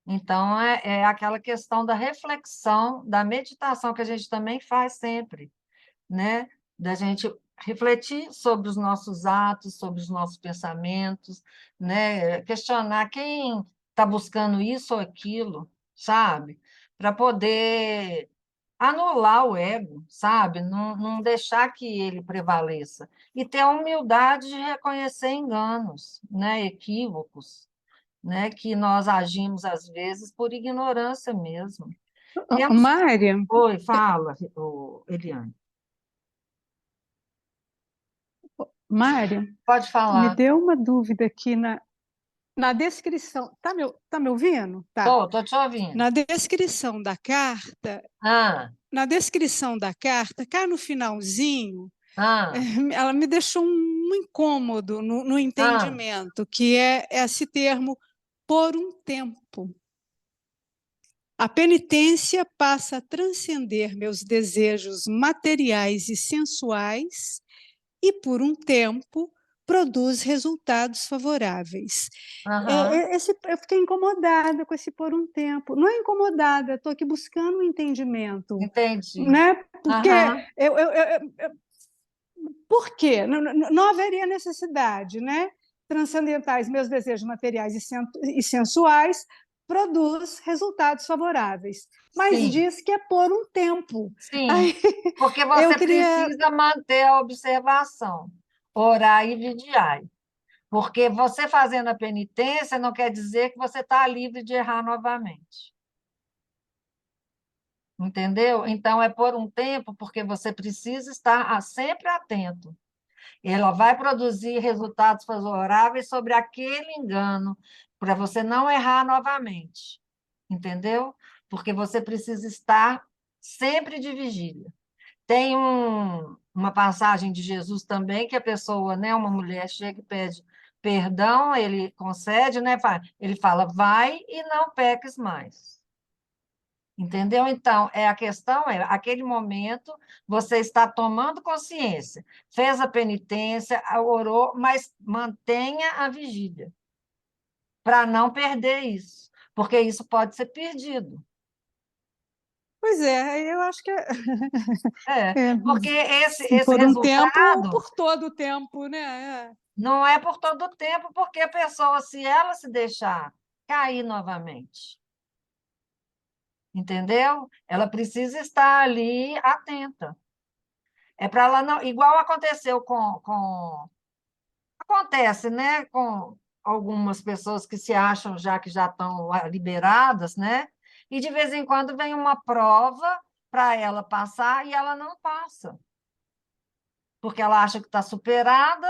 Então, é aquela questão da reflexão, da meditação que a gente também faz sempre, né? Da gente refletir sobre os nossos atos, sobre os nossos pensamentos, né? Questionar quem está buscando isso ou aquilo, sabe? Para poder anular o ego, sabe? Não deixar que ele prevaleça. E ter a humildade de reconhecer enganos, né? Equívocos, né? Que nós agimos, às vezes, por ignorância mesmo. Temos... Mária, Oi, fala, Eliane. Mária, Pode me falar. deu uma dúvida aqui na descrição. Tá me ouvindo? Tá. Estou te ouvindo. Na descrição da carta, Ah, cá no finalzinho, ah, ela me deixou um incômodo no entendimento, que é esse termo por um tempo. A penitência passa a transcender meus desejos materiais e sensuais e, por um tempo, produz resultados favoráveis. aham, Eu fiquei incomodada com esse por um tempo. Não é incomodada, estou aqui buscando um entendimento, entendi. né? Porque Aham, por quê? Não haveria necessidade, né? Transcendentais, meus desejos materiais e sensuais, produz resultados favoráveis. Mas sim, diz que é por um tempo. sim. Aí Porque eu você queria. precisa manter a observação, orar e vigiar. Porque você fazendo a penitência não quer dizer que você está livre de errar novamente. Entendeu? Então, é por um tempo, porque você precisa estar sempre atento. Ela vai produzir resultados favoráveis sobre aquele engano, para você não errar novamente. Entendeu? Porque você precisa estar sempre de vigília. Tem uma passagem de Jesus também, que a pessoa, né, uma mulher chega e pede perdão, ele concede, né? Ele fala, vai e não peques mais. Entendeu? Então, a questão é, aquele momento, você está tomando consciência, fez a penitência, orou, mas mantenha a vigília, para não perder isso, porque isso pode ser perdido. Pois é, eu acho que Porque esse por um tempo ou resultado por todo o tempo, né? não é por todo o tempo, porque a pessoa, se ela se deixar cair novamente, entendeu? Ela precisa estar ali atenta. É para ela não. Igual aconteceu Acontece, né? Com algumas pessoas que se acham que já estão liberadas, né? E de vez em quando vem uma prova para ela passar e ela não passa. Porque ela acha que está superada,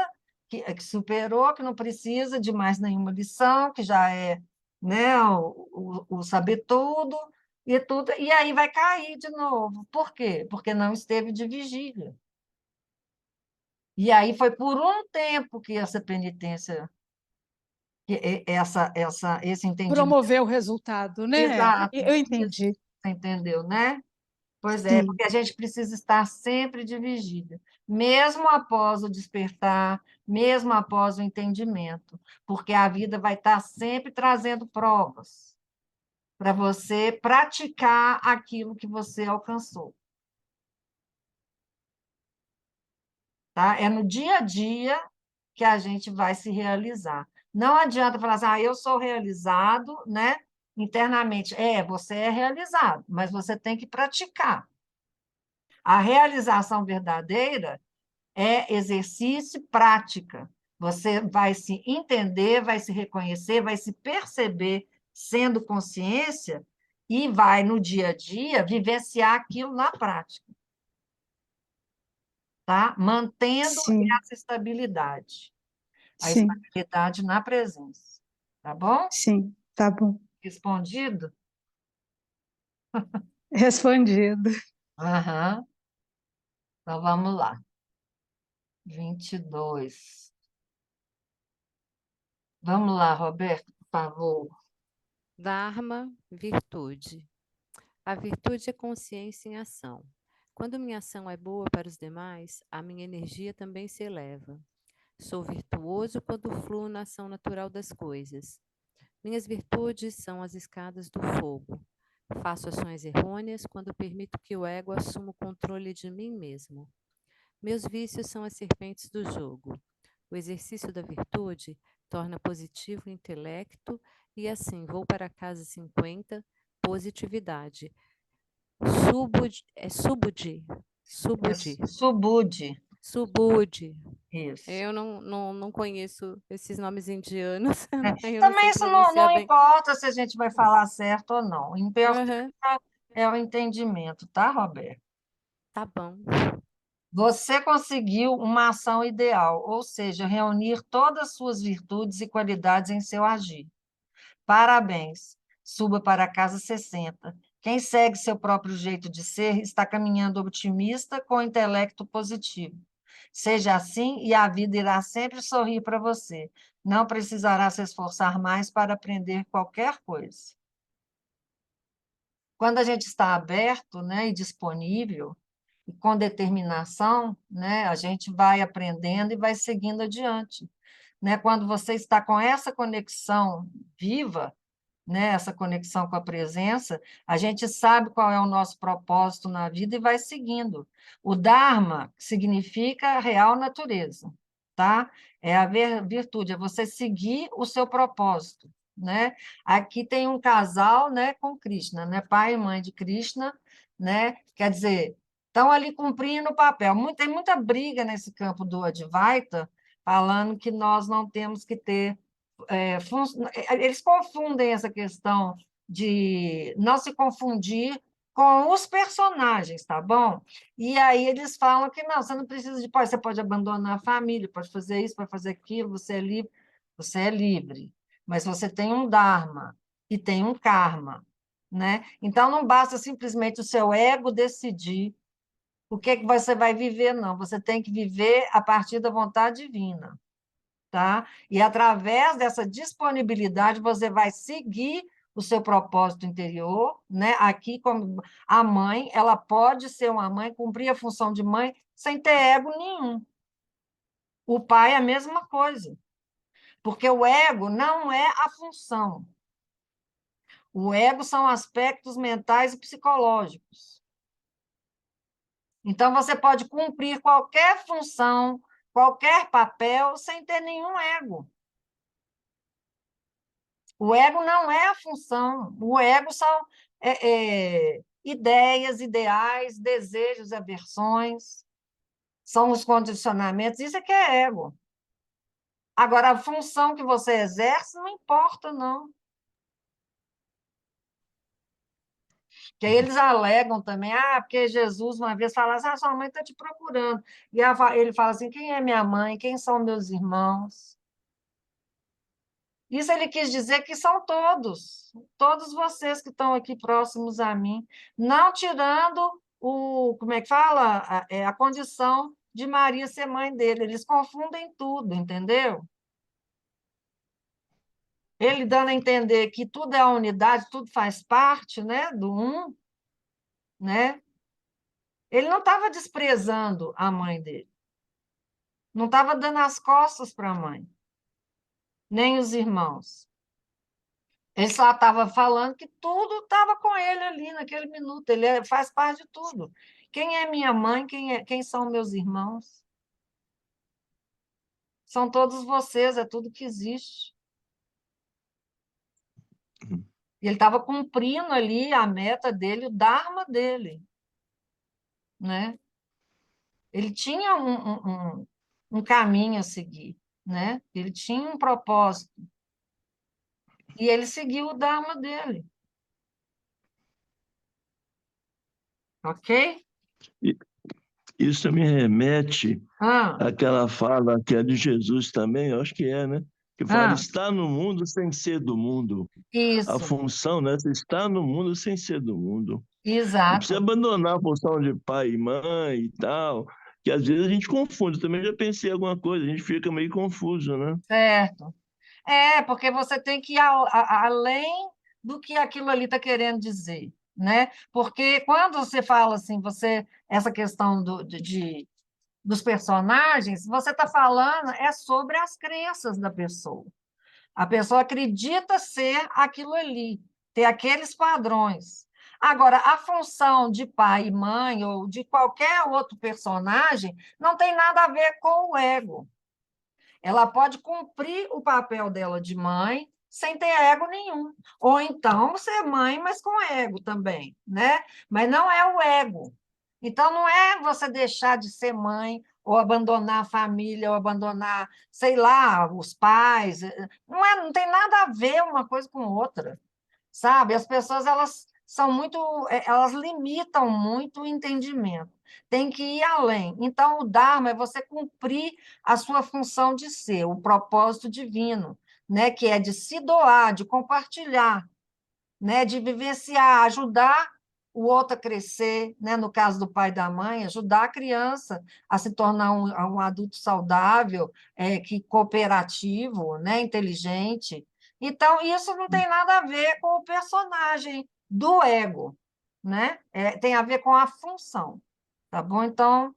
que superou, que não precisa de mais nenhuma lição, que já é, né, o saber tudo, e aí vai cair de novo. Por quê? Porque não esteve de vigília. E aí foi por um tempo que essa penitência, esse entendimento. Promover o resultado, né? Exato, Eu isso, entendi. você entendeu, né? Pois é, Sim. porque a gente precisa estar sempre de vigília, mesmo após o despertar, mesmo após o entendimento, porque a vida vai estar sempre trazendo provas para você praticar aquilo que você alcançou. Tá? É no dia a dia que a gente vai se realizar. Não adianta falar assim, eu sou realizado, né? Internamente. Você é realizado, mas você tem que praticar. A realização verdadeira é exercício e prática. Você vai se entender, vai se reconhecer, vai se perceber sendo consciência e vai, no dia a dia, vivenciar aquilo na prática. tá? Mantendo Sim, essa estabilidade. A sim, estabilidade na presença. Tá bom? sim, tá bom. Respondido? Respondido. Aham. Então, vamos lá. 22. Vamos lá, Roberto, por favor. Dharma, virtude. A virtude é consciência em ação. Quando minha ação é boa para os demais, a minha energia também se eleva. Sou virtuoso quando fluo na ação natural das coisas. Minhas virtudes são as escadas do fogo. Faço ações errôneas quando permito que o ego assuma o controle de mim mesmo. Meus vícios são as serpentes do jogo. O exercício da virtude torna positivo o intelecto e assim vou para a casa 50, positividade. Subudi. Subudi. Subúde. Subudi. Isso. Eu não conheço esses nomes indianos, eu não Também sei isso não pronunciar bem. importa se a gente vai falar certo ou não. O importante Aham, é o entendimento, tá, Roberto? tá bom. Você conseguiu uma ação ideal, ou seja, reunir todas as suas virtudes e qualidades em seu agir. Parabéns. Suba para a casa 60. Quem segue seu próprio jeito de ser está caminhando otimista com intelecto positivo. Seja assim e a vida irá sempre sorrir para você. Não precisará se esforçar mais para aprender qualquer coisa. Quando a gente está aberto, né, e disponível, e com determinação, né, a gente vai aprendendo e vai seguindo adiante. Né? Quando você está com essa conexão viva, né, essa conexão com a presença, a gente sabe qual é o nosso propósito na vida e vai seguindo. O Dharma significa real natureza, tá? É a virtude, é você seguir o seu propósito, né? Aqui tem um casal, né, com Krishna, né? Pai e mãe de Krishna, né? Quer dizer, estão ali cumprindo o papel. Tem muita briga nesse campo do Advaita, falando que nós não temos que ter eles confundem essa questão de não se confundir com os personagens, tá bom? E aí eles falam que não, você não precisa de pai, você pode abandonar a família, pode fazer isso, pode fazer aquilo, você é livre, mas você tem um dharma e tem um karma, né? Então não basta simplesmente o seu ego decidir o que é que você vai viver, não. Você tem que viver a partir da vontade divina. Tá? E através dessa disponibilidade você vai seguir o seu propósito interior, né? Aqui como a mãe, ela pode ser uma mãe, cumprir a função de mãe sem ter ego nenhum. O pai é a mesma coisa, porque o ego não é a função. O ego são aspectos mentais e psicológicos. Então você pode cumprir qualquer função, qualquer papel sem ter nenhum ego. O ego não é a função, o ego são ideias, ideais, desejos, aversões, são os condicionamentos, isso é que é ego. Agora, a função que você exerce não importa, não. Que aí eles alegam também, porque Jesus uma vez fala assim, sua mãe está te procurando. E ele fala assim, quem é minha mãe? Quem são meus irmãos? Isso ele quis dizer que são todos vocês que estão aqui próximos a mim, não tirando como é que fala? A condição de Maria ser mãe dele. Eles confundem tudo, entendeu? Ele dando a entender que tudo é a unidade, tudo faz parte, né, do um, né? Ele não estava desprezando a mãe dele, não estava dando as costas para a mãe, nem os irmãos. Ele só estava falando que tudo estava com ele ali naquele minuto, ele faz parte de tudo. Quem é minha mãe? Quem são meus irmãos? São todos vocês, é tudo que existe. E ele estava cumprindo ali a meta dele, o dharma dele. Né? Ele tinha um caminho a seguir, né? Ele tinha um propósito. E ele seguiu o dharma dele. Ok? Isso me remete Ah, àquela fala que é de Jesus também, eu acho que é, né? Que fala, ah, está no mundo sem ser do mundo. A isso, função, né? Você está no mundo sem ser do mundo. Não precisa exato, abandonar a função de pai e mãe e tal, que às vezes a gente confunde. Também já pensei em alguma coisa, a gente fica meio confuso, né? certo. Porque você tem que ir além do que aquilo ali está querendo dizer, né? Porque quando você fala assim, essa questão dos personagens, você está falando sobre as crenças da pessoa. A pessoa acredita ser aquilo ali, ter aqueles padrões. Agora, a função de pai e mãe, ou de qualquer outro personagem, não tem nada a ver com o ego. Ela pode cumprir o papel dela de mãe sem ter ego nenhum. Ou então ser mãe, mas com ego também, né? Mas não é o ego. Então, não é você deixar de ser mãe, ou abandonar a família, ou abandonar, sei lá, os pais. Não tem nada a ver uma coisa com outra, sabe? As pessoas, elas são muito, elas limitam muito o entendimento. Tem que ir além. Então, o Dharma é você cumprir a sua função de ser, o propósito divino, né? Que é de se doar, de compartilhar, né? De vivenciar, ajudar o outro a crescer, né? No caso do pai e da mãe, ajudar a criança a se tornar um adulto saudável, que cooperativo, né? Inteligente. Então, isso não tem nada a ver com o personagem do ego, né? Tem a ver com a função, tá bom? Então,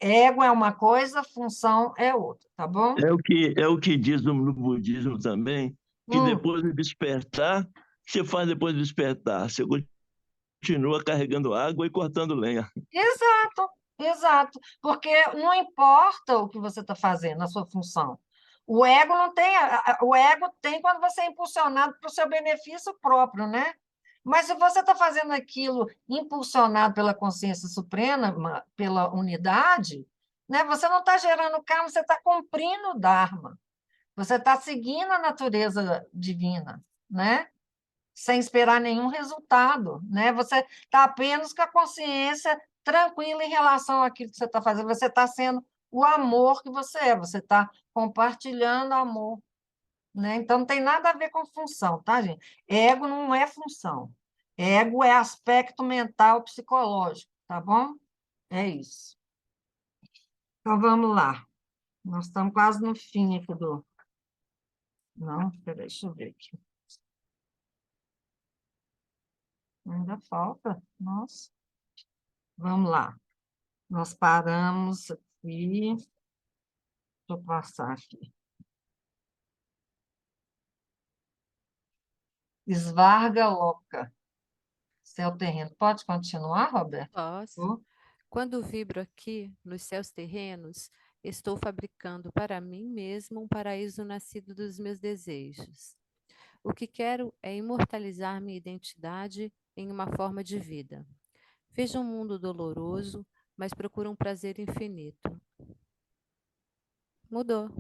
ego é uma coisa, função é outra, tá bom? É o que diz no budismo também, que Hum. depois de despertar, o que você faz depois de despertar? Você continua carregando água e cortando lenha. Exato, exato. Porque não importa o que você está fazendo, a sua função. O ego não tem, o ego tem quando você é impulsionado para o seu benefício próprio, né? Mas se você está fazendo aquilo impulsionado pela consciência suprema, pela unidade, né? Você não está gerando karma, você está cumprindo o Dharma. Você está seguindo a natureza divina, né? Sem esperar nenhum resultado, né? Você está apenas com a consciência tranquila em relação àquilo que você está fazendo. Você está sendo o amor que você está compartilhando amor, né? Então, não tem nada a ver com função, tá, gente? Ego não é função. Ego é aspecto mental psicológico, tá bom? É isso. Então, vamos lá. Nós estamos quase no fim aqui do... Não, peraí, deixa eu ver aqui. Ainda falta? Nossa. Vamos lá. Nós paramos aqui. Deixa eu passar aqui. Esvarga louca. Céu terreno. Pode continuar, Roberto? Posso. Quando vibro aqui, nos céus terrenos, estou fabricando para mim mesmo um paraíso nascido dos meus desejos. O que quero é imortalizar minha identidade em uma forma de vida. Vejo um mundo doloroso, mas procuro um prazer infinito. Mudou.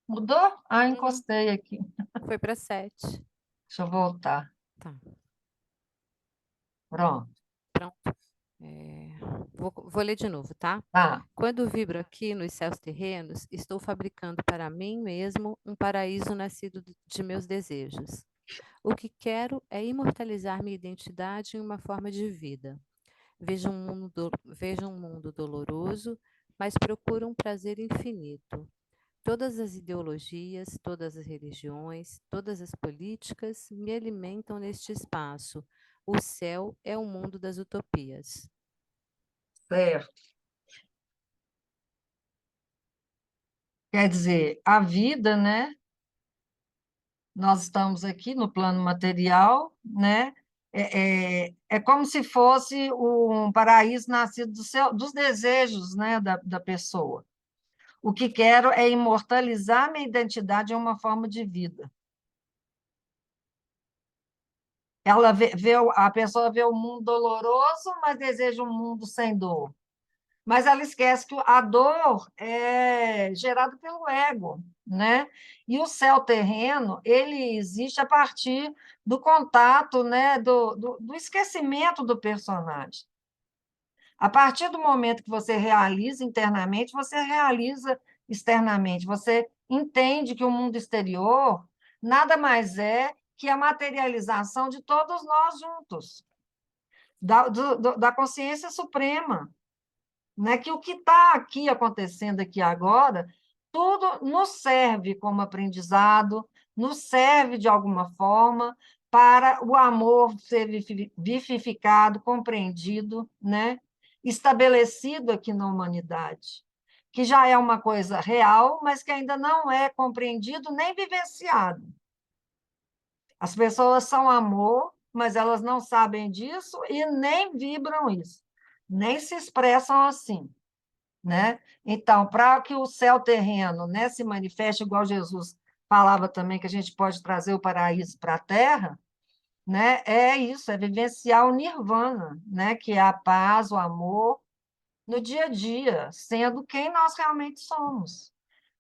Mudou? Ah, Uhum. encostei aqui. Foi para 7. Deixa eu voltar. Tá, Pronto. pronto. Vou ler de novo, tá? Tá. Quando vibro aqui nos céus terrenos, estou fabricando para mim mesmo um paraíso nascido de meus desejos. O que quero é imortalizar minha identidade em uma forma de vida. Vejo um mundo doloroso, mas procuro um prazer infinito. Todas as ideologias, todas as religiões, todas as políticas me alimentam neste espaço. O céu é o mundo das utopias. Certo. Quer dizer, a vida, né? Nós estamos aqui no plano material, né? É como se fosse um paraíso nascido dos desejos, né, da pessoa. O que quero é imortalizar minha identidade em uma forma de vida. A pessoa vê o mundo doloroso, mas deseja um mundo sem dor. Mas ela esquece que a dor é gerada pelo ego, né? E o céu terreno, ele existe a partir do contato, né? Do esquecimento do personagem. A partir do momento que você realiza internamente, você realiza externamente. Você entende que o mundo exterior nada mais é que a materialização de todos nós juntos, da consciência suprema, né? Que o que está aqui acontecendo aqui agora, tudo nos serve como aprendizado, nos serve de alguma forma para o amor ser vivificado, compreendido, né? Estabelecido aqui na humanidade, que já é uma coisa real, mas que ainda não é compreendido nem vivenciado. As pessoas são amor, mas elas não sabem disso e nem vibram isso, nem se expressam assim, né? Então, para que o céu terreno, né, se manifeste igual Jesus falava também que a gente pode trazer o paraíso para a Terra, né? É isso, é vivenciar o nirvana, né? Que é a paz, o amor no dia a dia, sendo quem nós realmente somos,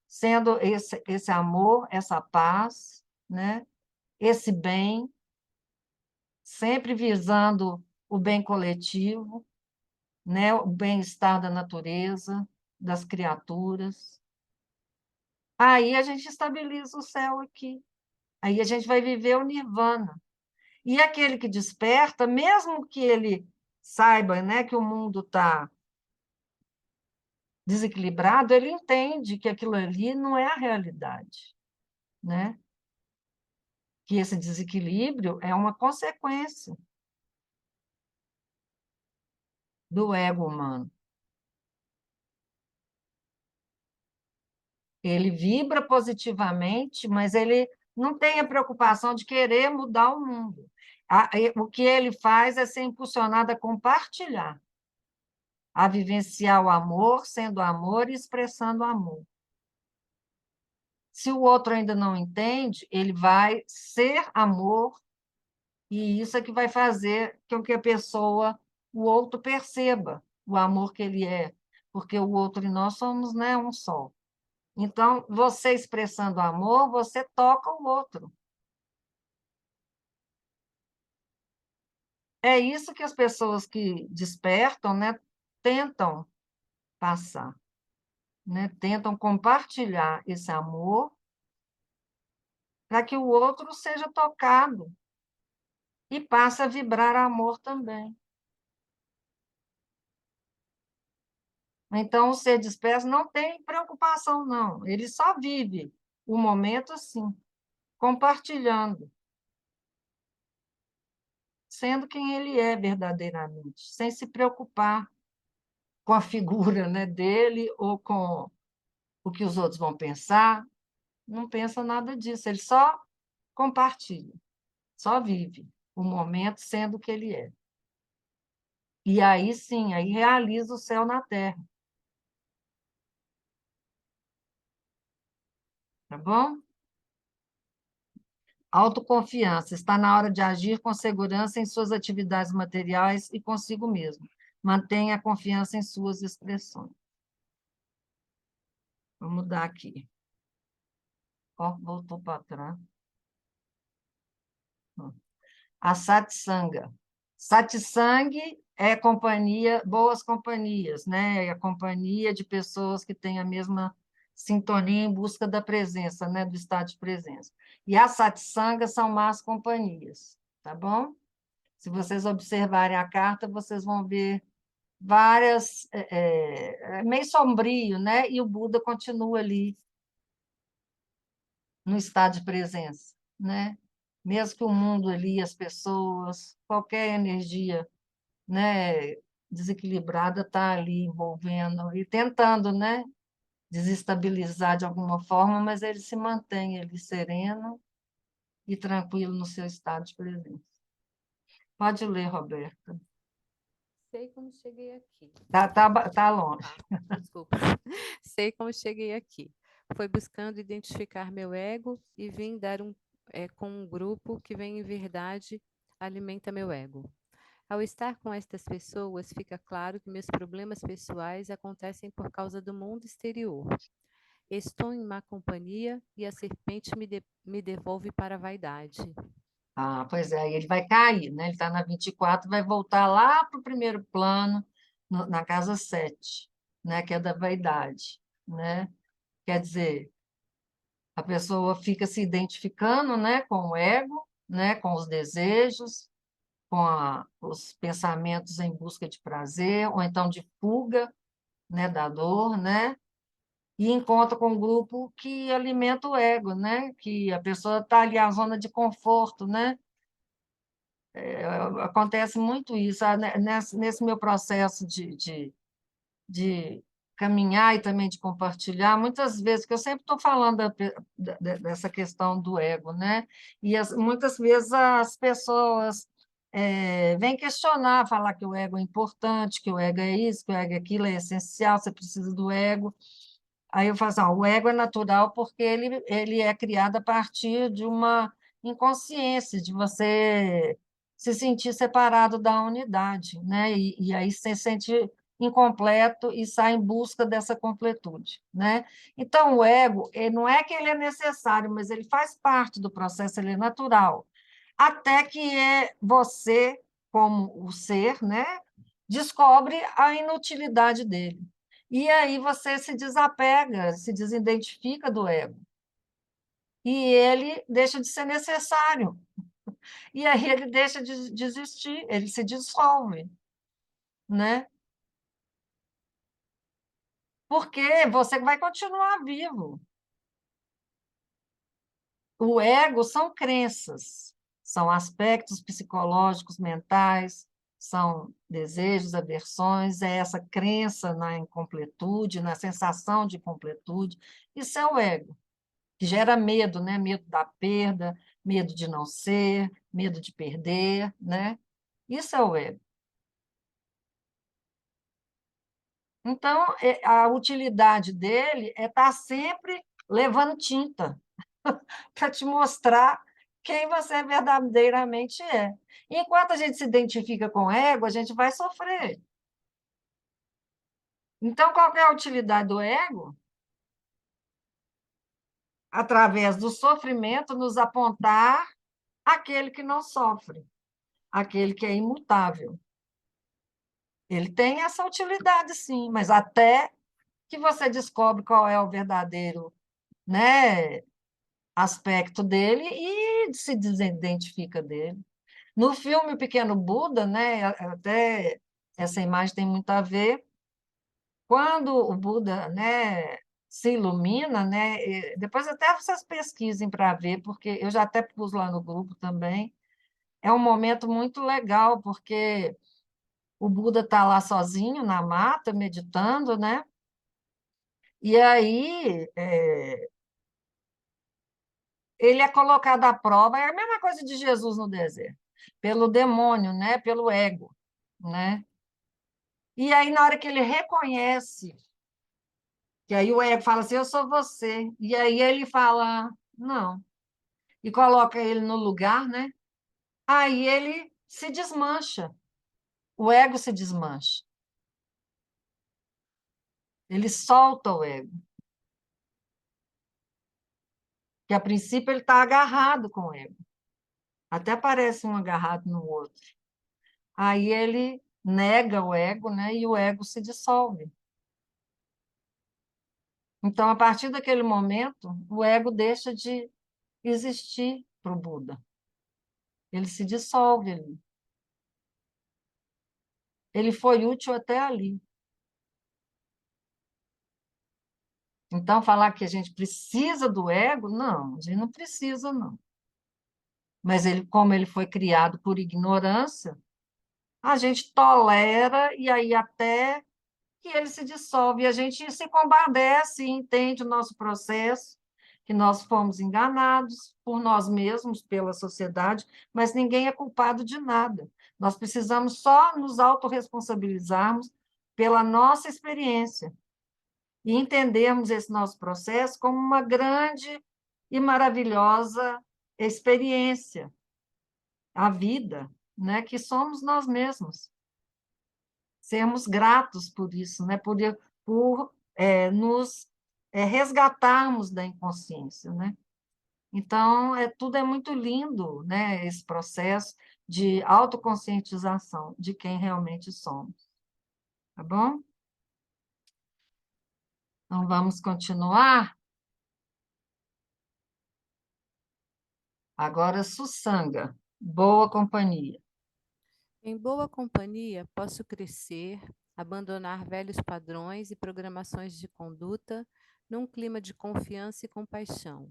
sendo esse amor, essa paz, né? Esse bem, sempre visando o bem coletivo, né? O bem-estar da natureza, das criaturas. Aí a gente estabiliza o céu aqui. Aí a gente vai viver o nirvana. E aquele que desperta, mesmo que ele saiba, né, que o mundo está desequilibrado, ele entende que aquilo ali não é a realidade, né? Que esse desequilíbrio é uma consequência do ego humano. Ele vibra positivamente, mas ele não tem a preocupação de querer mudar o mundo. O que ele faz é ser impulsionado a compartilhar, a vivenciar o amor, sendo amor e expressando amor. Se o outro ainda não entende, ele vai ser amor, e isso é que vai fazer com que a pessoa, o outro, perceba o amor que ele é, porque o outro e nós somos, né, um só. Então, você expressando amor, você toca o outro. É isso que as pessoas que despertam, né, tentam passar, né? Tentam compartilhar esse amor para que o outro seja tocado e passe a vibrar amor também. Então, o ser disperso não tem preocupação, não. Ele só vive o momento assim, compartilhando, sendo quem ele é verdadeiramente, sem se preocupar com a figura, né, dele ou com o que os outros vão pensar. Não pensa nada disso, ele só compartilha, só vive o momento sendo o que ele é. E aí sim, aí realiza o céu na terra. Tá bom? Autoconfiança. Está na hora de agir com segurança em suas atividades materiais e consigo mesmo. Mantenha a confiança em suas expressões. Vou mudar aqui. Ó, voltou para trás. A satsanga. Satsang é companhia, boas companhias, né? É a companhia de pessoas que têm a mesma sintonia em busca da presença, né? Do estado de presença. E as satsangas são más companhias, tá bom? Se vocês observarem a carta, vocês vão ver várias... meio sombrio, né? E o Buda continua ali no estado de presença, né? Mesmo que o mundo ali, as pessoas, qualquer energia, né, desequilibrada está ali envolvendo e tentando, né, desestabilizar de alguma forma, mas ele se mantém ali sereno e tranquilo no seu estado de presença. Pode ler, Roberta. Sei como cheguei aqui. Tá longe. Desculpa. Sei como cheguei aqui. Foi buscando identificar meu ego e vim dar com um grupo que vem em verdade alimenta meu ego. Ao estar com estas pessoas, fica claro que meus problemas pessoais acontecem por causa do mundo exterior. Estou em má companhia e a serpente me devolve para a vaidade. Pois é, ele vai cair, né? Ele está na 24, vai voltar lá para o primeiro plano, na casa 7, né, que é da vaidade, né? Quer dizer, a pessoa fica se identificando, né, com o ego, né, com os desejos, com os pensamentos em busca de prazer, ou então de fuga, né, da dor, né? E encontra com um grupo que alimenta o ego, né? Que a pessoa está ali na zona de conforto, né? Acontece muito isso. Nesse meu processo de caminhar e também de compartilhar, muitas vezes, que eu sempre estou falando dessa questão do ego, né? E muitas vezes as pessoas vêm questionar, falar que o ego é importante, que o ego é isso, que o ego é aquilo, é essencial, você precisa do ego. Aí eu falo assim, o ego é natural porque ele é criado a partir de uma inconsciência, de você se sentir separado da unidade, né? E aí você se sente incompleto e sai em busca dessa completude, né? Então, o ego, não é que ele é necessário, mas ele faz parte do processo, ele é natural. Até que você, como o ser, né, descobre a inutilidade dele. E aí você se desapega, se desidentifica do ego. E ele deixa de ser necessário. E aí ele deixa de existir, ele se dissolve, né? Porque você vai continuar vivo. O ego são crenças, são aspectos psicológicos, mentais, são desejos, aversões, é essa crença na incompletude, na sensação de incompletude. Isso é o ego, que gera medo, né? Medo da perda, medo de não ser, medo de perder, né? Isso é o ego. Então, a utilidade dele é estar sempre levando tinta para te mostrar quem você verdadeiramente é. Enquanto a gente se identifica com o ego, a gente vai sofrer. Então, qual que é a utilidade do ego? Através do sofrimento, nos apontar aquele que não sofre, aquele que é imutável. Ele tem essa utilidade, sim, mas até que você descobre qual é o verdadeiro, né, aspecto dele e se desidentifica dele. No filme O Pequeno Buda, né, até essa imagem tem muito a ver, quando o Buda, né, se ilumina, né, depois até vocês pesquisem para ver, porque eu já até pus lá no grupo também, é um momento muito legal, porque o Buda está lá sozinho na mata, meditando, né? E aí ele é colocado à prova, é a mesma coisa de Jesus no deserto, pelo demônio, né? Pelo ego, né? E aí, na hora que ele reconhece, que aí o ego fala assim, eu sou você, e aí ele fala, não, e coloca ele no lugar, né? Aí ele se desmancha, o ego se desmancha, ele solta o ego, que a princípio ele está agarrado com o ego, até parece um agarrado no outro. Aí ele nega o ego, né? E o ego se dissolve. Então, a partir daquele momento, o ego deixa de existir para o Buda. Ele se dissolve ali. Ele foi útil até ali. Então, falar que a gente precisa do ego, não, a gente não precisa, não. Mas ele, como ele foi criado por ignorância, a gente tolera e aí até que ele se dissolve. E a gente se compadece e entende o nosso processo, que nós fomos enganados por nós mesmos, pela sociedade, mas ninguém é culpado de nada. Nós precisamos só nos autorresponsabilizarmos pela nossa experiência e entendermos esse nosso processo como uma grande e maravilhosa experiência, a vida, né, que somos nós mesmos. Sermos gratos por isso, né? Por nos resgatarmos da inconsciência, né? Então, tudo é muito lindo, né? Esse processo de autoconscientização de quem realmente somos. Tá bom? Então, vamos continuar. Agora, Sussanga, boa companhia. Em boa companhia, posso crescer, abandonar velhos padrões e programações de conduta num clima de confiança e compaixão.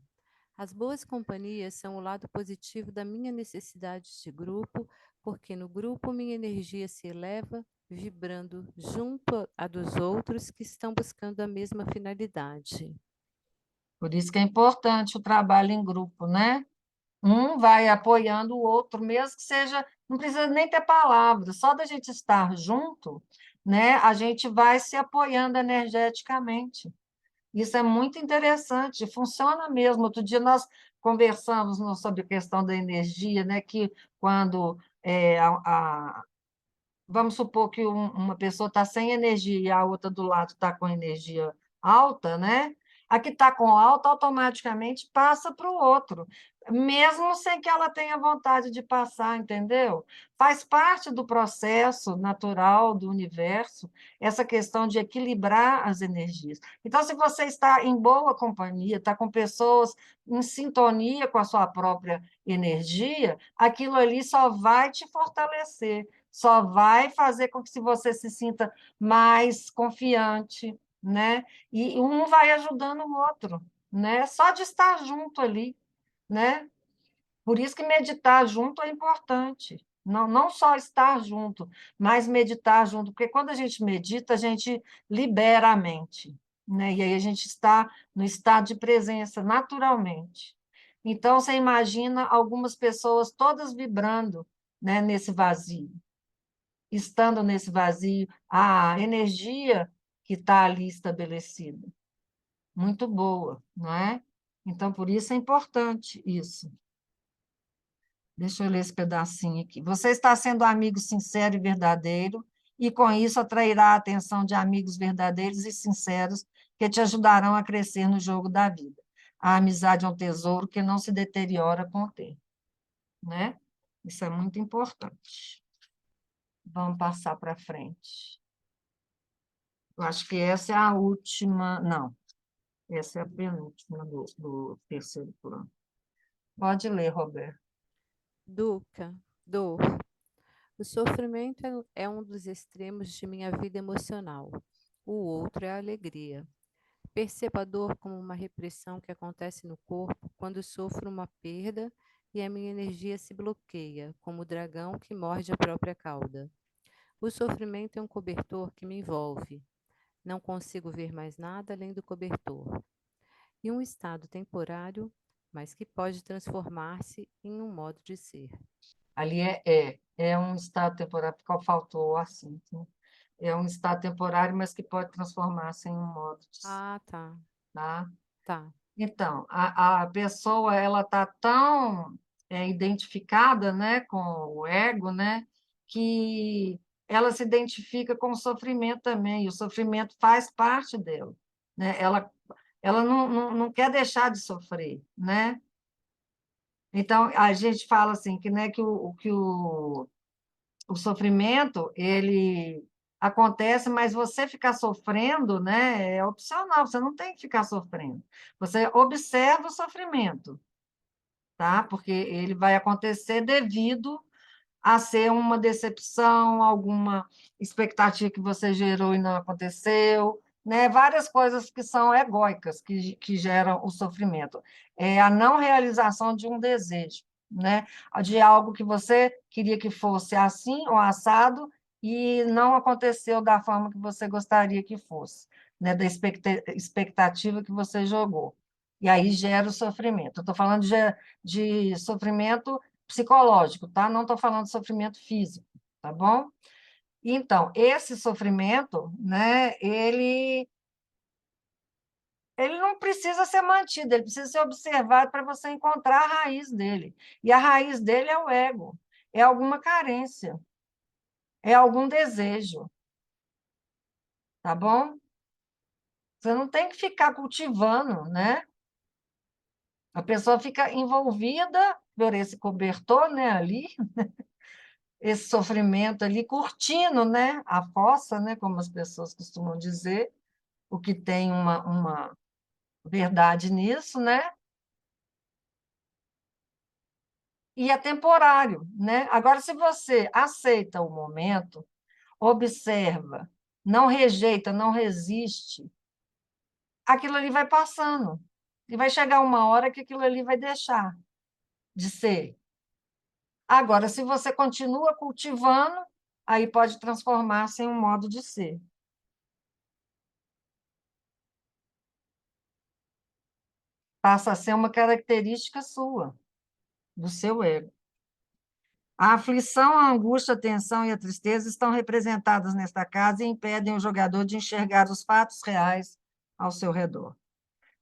As boas companhias são o lado positivo da minha necessidade de grupo, porque no grupo minha energia se eleva, vibrando junto à dos outros que estão buscando a mesma finalidade. Por isso que é importante o trabalho em grupo, né? Um vai apoiando o outro, mesmo que seja, não precisa nem ter palavras, só da gente estar junto, né? A gente vai se apoiando energeticamente. Isso é muito interessante, funciona mesmo. Outro dia nós conversamos sobre a questão da energia, né? Que quando vamos supor que uma pessoa está sem energia e a outra do lado está com energia alta, né? A que está com alta automaticamente passa para o outro, mesmo sem que ela tenha vontade de passar, entendeu? Faz parte do processo natural do universo essa questão de equilibrar as energias. Então, se você está em boa companhia, está com pessoas em sintonia com a sua própria energia, aquilo ali só vai te fortalecer, só vai fazer com que você se sinta mais confiante, né? E um vai ajudando o outro, né? Só de estar junto ali, né? Por isso que meditar junto é importante. Não, não só estar junto, mas meditar junto, porque quando a gente medita, a gente libera a mente, né? E aí a gente está no estado de presença naturalmente. Então, você imagina algumas pessoas todas vibrando, né, nesse vazio, estando nesse vazio, a energia que está ali estabelecida. Muito boa, não é? Então, por isso é importante isso. Deixa eu ler esse pedacinho aqui. Você está sendo amigo sincero e verdadeiro, e com isso atrairá a atenção de amigos verdadeiros e sinceros que te ajudarão a crescer no jogo da vida. A amizade é um tesouro que não se deteriora com o tempo, né? Isso é muito importante. Vamos passar para frente. Eu acho que essa é a última. Não, essa é a penúltima do terceiro plano. Pode ler, Roberto. Dukkha, dor. O sofrimento é um dos extremos de minha vida emocional. O outro é a alegria. Percebo a dor como uma repressão que acontece no corpo quando sofro uma perda e a minha energia se bloqueia, como o dragão que morde a própria cauda. O sofrimento é um cobertor que me envolve. Não consigo ver mais nada além do cobertor. E um estado temporário, mas que pode transformar-se em um modo de ser. Ali é um estado temporário, porque faltou assim. Né? É um estado temporário, mas que pode transformar-se em um modo de ser. Ah, tá. Tá? Tá. Então, a pessoa ela está tão identificada, né, com o ego, né, que ela se identifica com o sofrimento também, e o sofrimento faz parte dela. Né? Ela não quer deixar de sofrer, né? Então, a gente fala assim, que, né, o sofrimento, ele acontece, mas você ficar sofrendo, né, é opcional, você não tem que ficar sofrendo. Você observa o sofrimento, tá? Porque ele vai acontecer devido a ser uma decepção, alguma expectativa que você gerou e não aconteceu, né? Várias coisas que são egóicas, que geram o sofrimento. É a não realização de um desejo, né? De algo que você queria que fosse assim ou assado e não aconteceu da forma que você gostaria que fosse, né? Da expectativa que você jogou. E aí gera o sofrimento. Eu estou falando de sofrimento psicológico, tá? Não estou falando de sofrimento físico, tá bom? Então, esse sofrimento, né, ele não precisa ser mantido, ele precisa ser observado para você encontrar a raiz dele. E a raiz dele é o ego, é alguma carência, é algum desejo, tá bom? Você não tem que ficar cultivando, né? A pessoa fica envolvida por esse cobertor, né, ali, esse sofrimento ali, curtindo, né, a fossa, né, como as pessoas costumam dizer, o que tem uma verdade nisso, né? E é temporário, né? Agora, se você aceita o momento, observa, não rejeita, não resiste, aquilo ali vai passando. E vai chegar uma hora que aquilo ali vai deixar de ser. Agora, se você continua cultivando, aí pode transformar-se em um modo de ser. Passa a ser uma característica sua, do seu ego. A aflição, a angústia, a tensão e a tristeza estão representadas nesta casa e impedem o jogador de enxergar os fatos reais ao seu redor.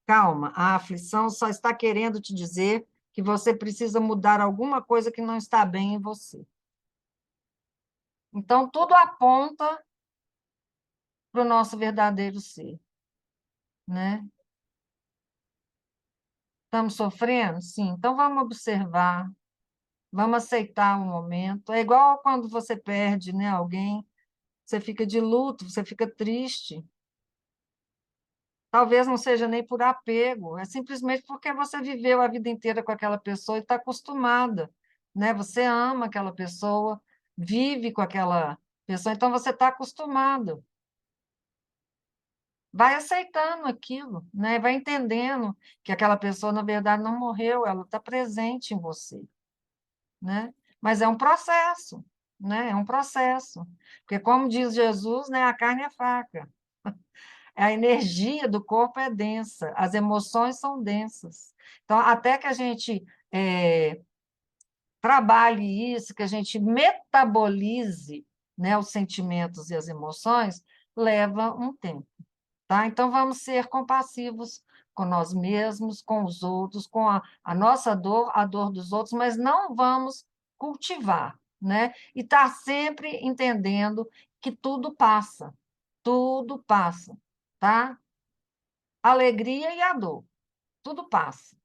Calma, a aflição só está querendo te dizer que você precisa mudar alguma coisa que não está bem em você. Então, tudo aponta para o nosso verdadeiro ser, né? Estamos sofrendo? Sim. Então, vamos observar, vamos aceitar o momento. É igual quando você perde, né, alguém, você fica de luto, você fica triste. Talvez não seja nem por apego, é simplesmente porque você viveu a vida inteira com aquela pessoa e está acostumada, né? Você ama aquela pessoa, vive com aquela pessoa, então você está acostumado. Vai aceitando aquilo, né? Vai entendendo que aquela pessoa, na verdade, não morreu, ela está presente em você, né? Mas é um processo, né? É um processo. Porque, como diz Jesus, né, a carne é fraca. A energia do corpo é densa, as emoções são densas. Então, até que a gente trabalhe isso, que a gente metabolize, né, os sentimentos e as emoções, leva um tempo. Tá? Então, vamos ser compassivos com nós mesmos, com os outros, com a nossa dor, a dor dos outros, mas não vamos cultivar, né? E estar sempre entendendo que tudo passa, tá? A alegria e a dor, tudo passa.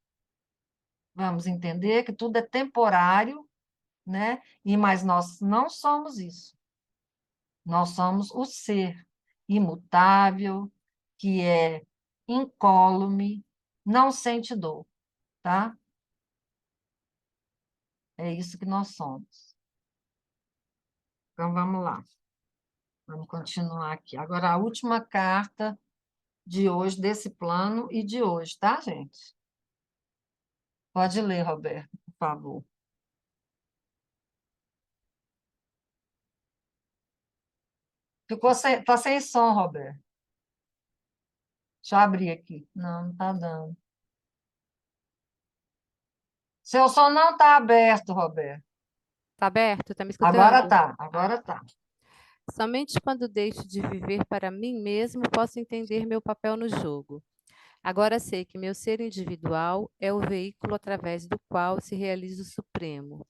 Vamos entender que tudo é temporário, né? Mas nós não somos isso. Nós somos o ser imutável, que é incólume, não sente dor, tá? É isso que nós somos. Então, vamos lá. Vamos continuar aqui. Agora, a última carta de hoje, desse plano e de hoje, tá, gente? Pode ler, Roberto, por favor. Tá sem som, Roberto. Deixa eu abrir aqui. Não está dando. Seu som não está aberto, Roberto. Está aberto? Está me Agora escutando? está, agora está. Somente quando deixo de viver para mim mesmo posso entender meu papel no jogo. Agora sei que meu ser individual é o veículo através do qual se realiza o Supremo.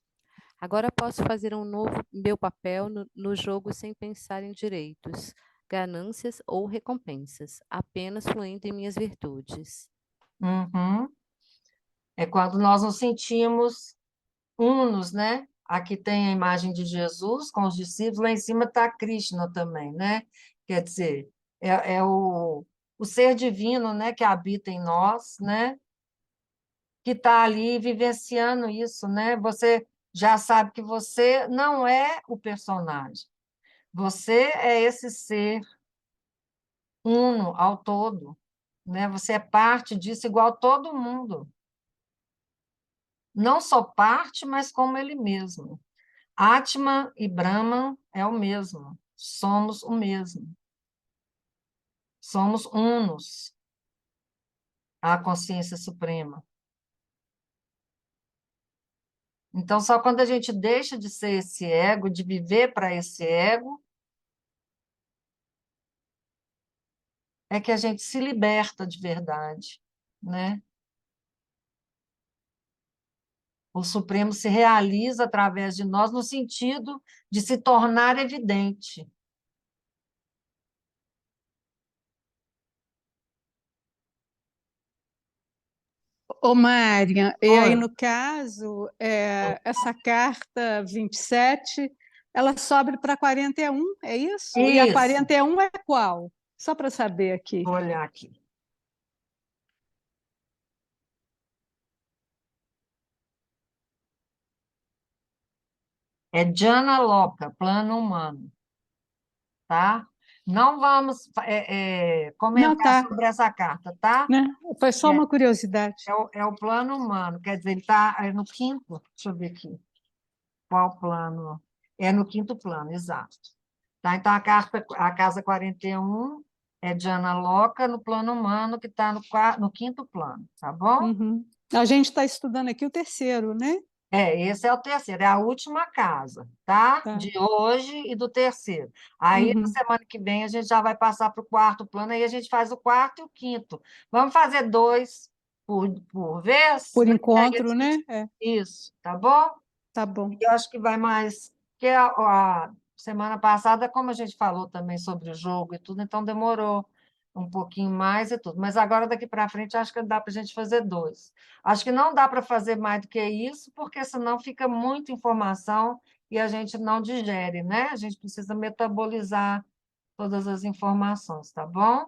Agora posso fazer um novo meu papel no jogo sem pensar em direitos, ganâncias ou recompensas, apenas fluindo em minhas virtudes. Uhum. É quando nós nos sentimos unos, né? Aqui tem a imagem de Jesus com os discípulos, lá em cima está Krishna também, né? Quer dizer, é o ser divino, né, que habita em nós, né? Que está ali vivenciando isso, né? Você já sabe que você não é o personagem. Você é esse ser uno ao todo, né? Você é parte disso igual todo mundo. Não só parte, mas como ele mesmo. Atman e Brahman é o mesmo. Somos o mesmo. Somos unos à consciência suprema. Então, só quando a gente deixa de ser esse ego, de viver para esse ego, é que a gente se liberta de verdade, né? O Supremo se realiza através de nós no sentido de se tornar evidente. Ô, Mária, e aí, Oi. no caso, essa carta 27 ela sobe para 41, é isso? E a Isso, 41 é qual? Só para saber aqui. vou olhar aqui. É Jana Loca, plano humano, tá? Não vamos Não, comentar tá, sobre essa carta, tá? né? Foi só É, uma curiosidade. é o plano humano, quer dizer, ele está no quinto, deixa eu ver aqui, qual plano? É no quinto plano, exato. Tá? Então, a casa 41 é Jana Loca no plano humano, que está no quinto plano, tá bom? Uhum. A gente está estudando aqui o terceiro, né? Esse é o terceiro, é a última casa, tá? Tá. De hoje e do terceiro. Aí, na Uhum. semana que vem, a gente já vai passar para o quarto plano, aí a gente faz o quarto e o quinto. Vamos fazer dois por vez, Por né? Que aí encontro, né? É, isso, tá bom? tá bom. Eu acho que vai mais. Porque a semana passada, como a gente falou também sobre o jogo e tudo, então demorou um pouquinho mais e tudo. Mas agora, daqui para frente, acho que dá para a gente fazer dois. Acho que não dá para fazer mais do que isso, porque senão fica muita informação e a gente não digere, né? A gente precisa metabolizar todas as informações, tá bom?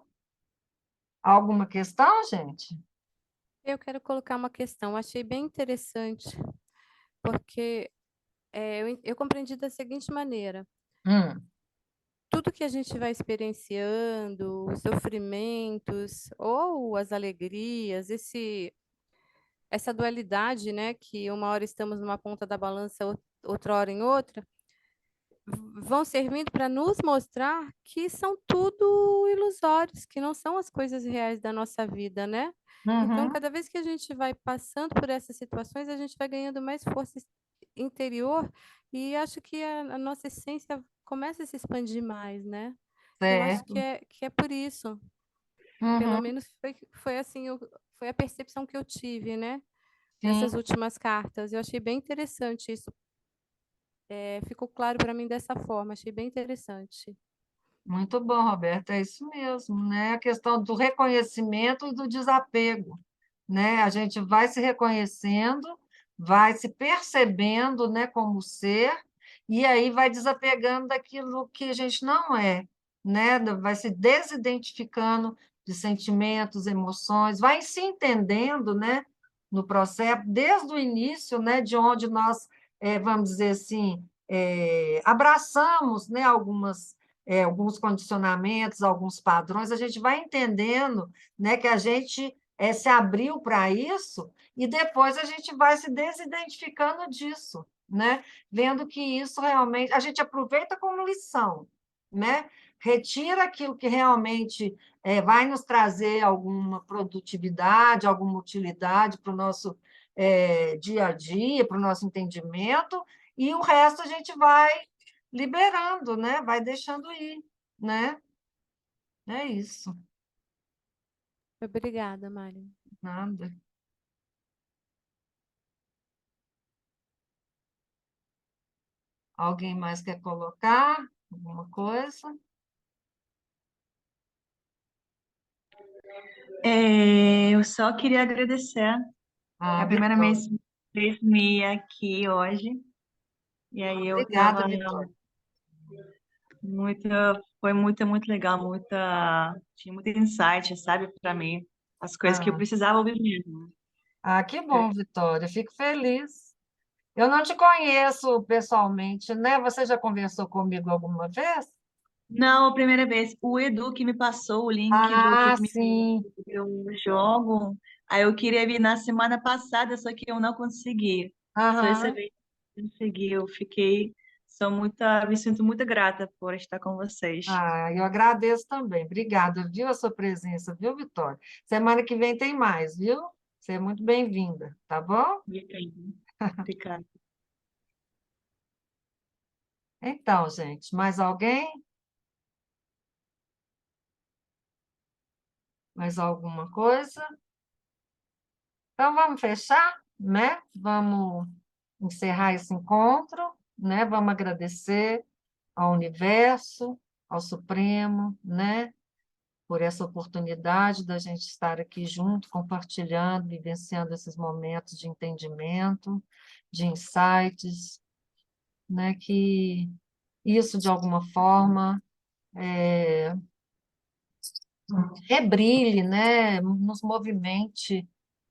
Alguma questão, gente? Eu quero colocar uma questão. Achei bem interessante, porque eu compreendi da seguinte maneira: Hum, tudo que a gente vai experienciando, os sofrimentos ou as alegrias, essa dualidade, né, que uma hora estamos numa ponta da balança, outra hora em outra, vão servindo para nos mostrar que são tudo ilusórios, que não são as coisas reais da nossa vida, né? Então, uhum, cada vez que a gente vai passando por essas situações, a gente vai ganhando mais força interior e acho que a nossa essência começa a se expandir mais, né? Eu acho certo. que é por isso. Pelo Uhum, menos foi assim, foi a percepção que eu tive, né? sim. Nessas últimas cartas. Eu achei bem interessante isso. Ficou claro para mim dessa forma, achei bem interessante. Muito bom, Roberto, é isso mesmo, né? A questão do reconhecimento e do desapego, né? A gente vai se reconhecendo, vai se percebendo, né, como ser, e aí vai desapegando daquilo que a gente não é, né? Vai se desidentificando de sentimentos, emoções, vai se entendendo, né, no processo, desde o início, né, de onde nós, vamos dizer assim, abraçamos, né, alguns condicionamentos, alguns padrões, a gente vai entendendo, né, que a gente se abriu para isso e depois a gente vai se desidentificando disso, né? Vendo que isso realmente a gente aproveita como lição, né? Retira aquilo que realmente vai nos trazer alguma produtividade, alguma utilidade para o nosso dia a dia, para o nosso entendimento, e o resto a gente vai liberando, né? Vai deixando ir, né? É isso, Obrigada, Mari. nada. Alguém mais quer colocar alguma coisa? Eu só queria agradecer. É Ah, a primeira vez Vitória. que me aqui hoje. E aí eu Obrigada, estava Vitória. muito, foi muito legal, tinha muito insight, sabe, para mim, as coisas que eu Ah, precisava ouvir mesmo. que bom, Vitória. Fico feliz. Eu não te conheço pessoalmente, né? Você já conversou comigo alguma vez? Não, a primeira vez, o Edu que me passou o link do Ah, que me sim. deu um jogo, aí eu queria vir na semana passada, só que eu não consegui. Só essa Aham. vez eu consegui, me sinto muito grata por estar com vocês. Eu agradeço também. Obrigada, viu, a sua presença, viu, Vitória? Semana que vem tem mais, viu? Você é muito bem-vinda, tá bom? Obrigada. Então, gente, mais alguém? Mais alguma coisa? Então, vamos fechar, né? Vamos encerrar esse encontro, né? Vamos agradecer ao universo, ao Supremo, né? Por essa oportunidade da gente estar aqui junto, compartilhando, vivenciando esses momentos de entendimento, de insights, né? Que isso de alguma forma rebrilhe, né? Nos movimente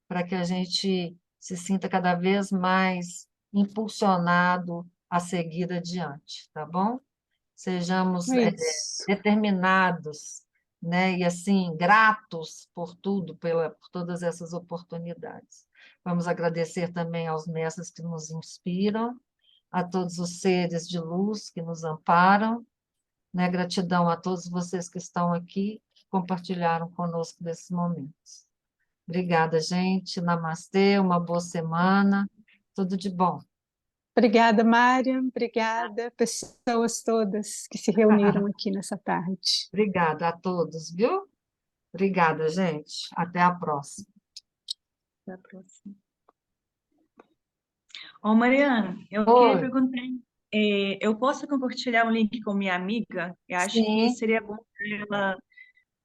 para que a gente se sinta cada vez mais impulsionado a seguir adiante, tá bom? Sejamos É isso. determinados, né? E assim, gratos por tudo, por todas essas oportunidades. Vamos agradecer também aos mestres que nos inspiram, a todos os seres de luz que nos amparam, né? Gratidão a todos vocês que estão aqui, que compartilharam conosco desses momentos. Obrigada, gente. Namastê, uma boa semana. Tudo de bom. Obrigada, Mária. Obrigada, pessoas todas que se reuniram aqui nessa tarde. Obrigada a todos, viu? Obrigada, gente. Até a próxima. Até a próxima. Ô, Mariana, eu queria Oi. perguntar, eu posso compartilhar um link com minha amiga? Eu acho que Sim. seria bom para ela,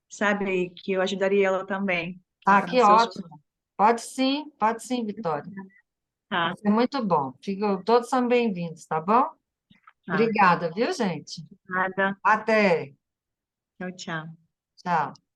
sabe, que eu ajudaria ela também. Ela Ah, está no que seu... ótimo. Pode sim, Vitória. Tá, Vai ser muito bom. Todos são bem-vindos, tá bom? tá. Obrigada, viu, gente? Nada. Até. Tchau, tchau. Tchau.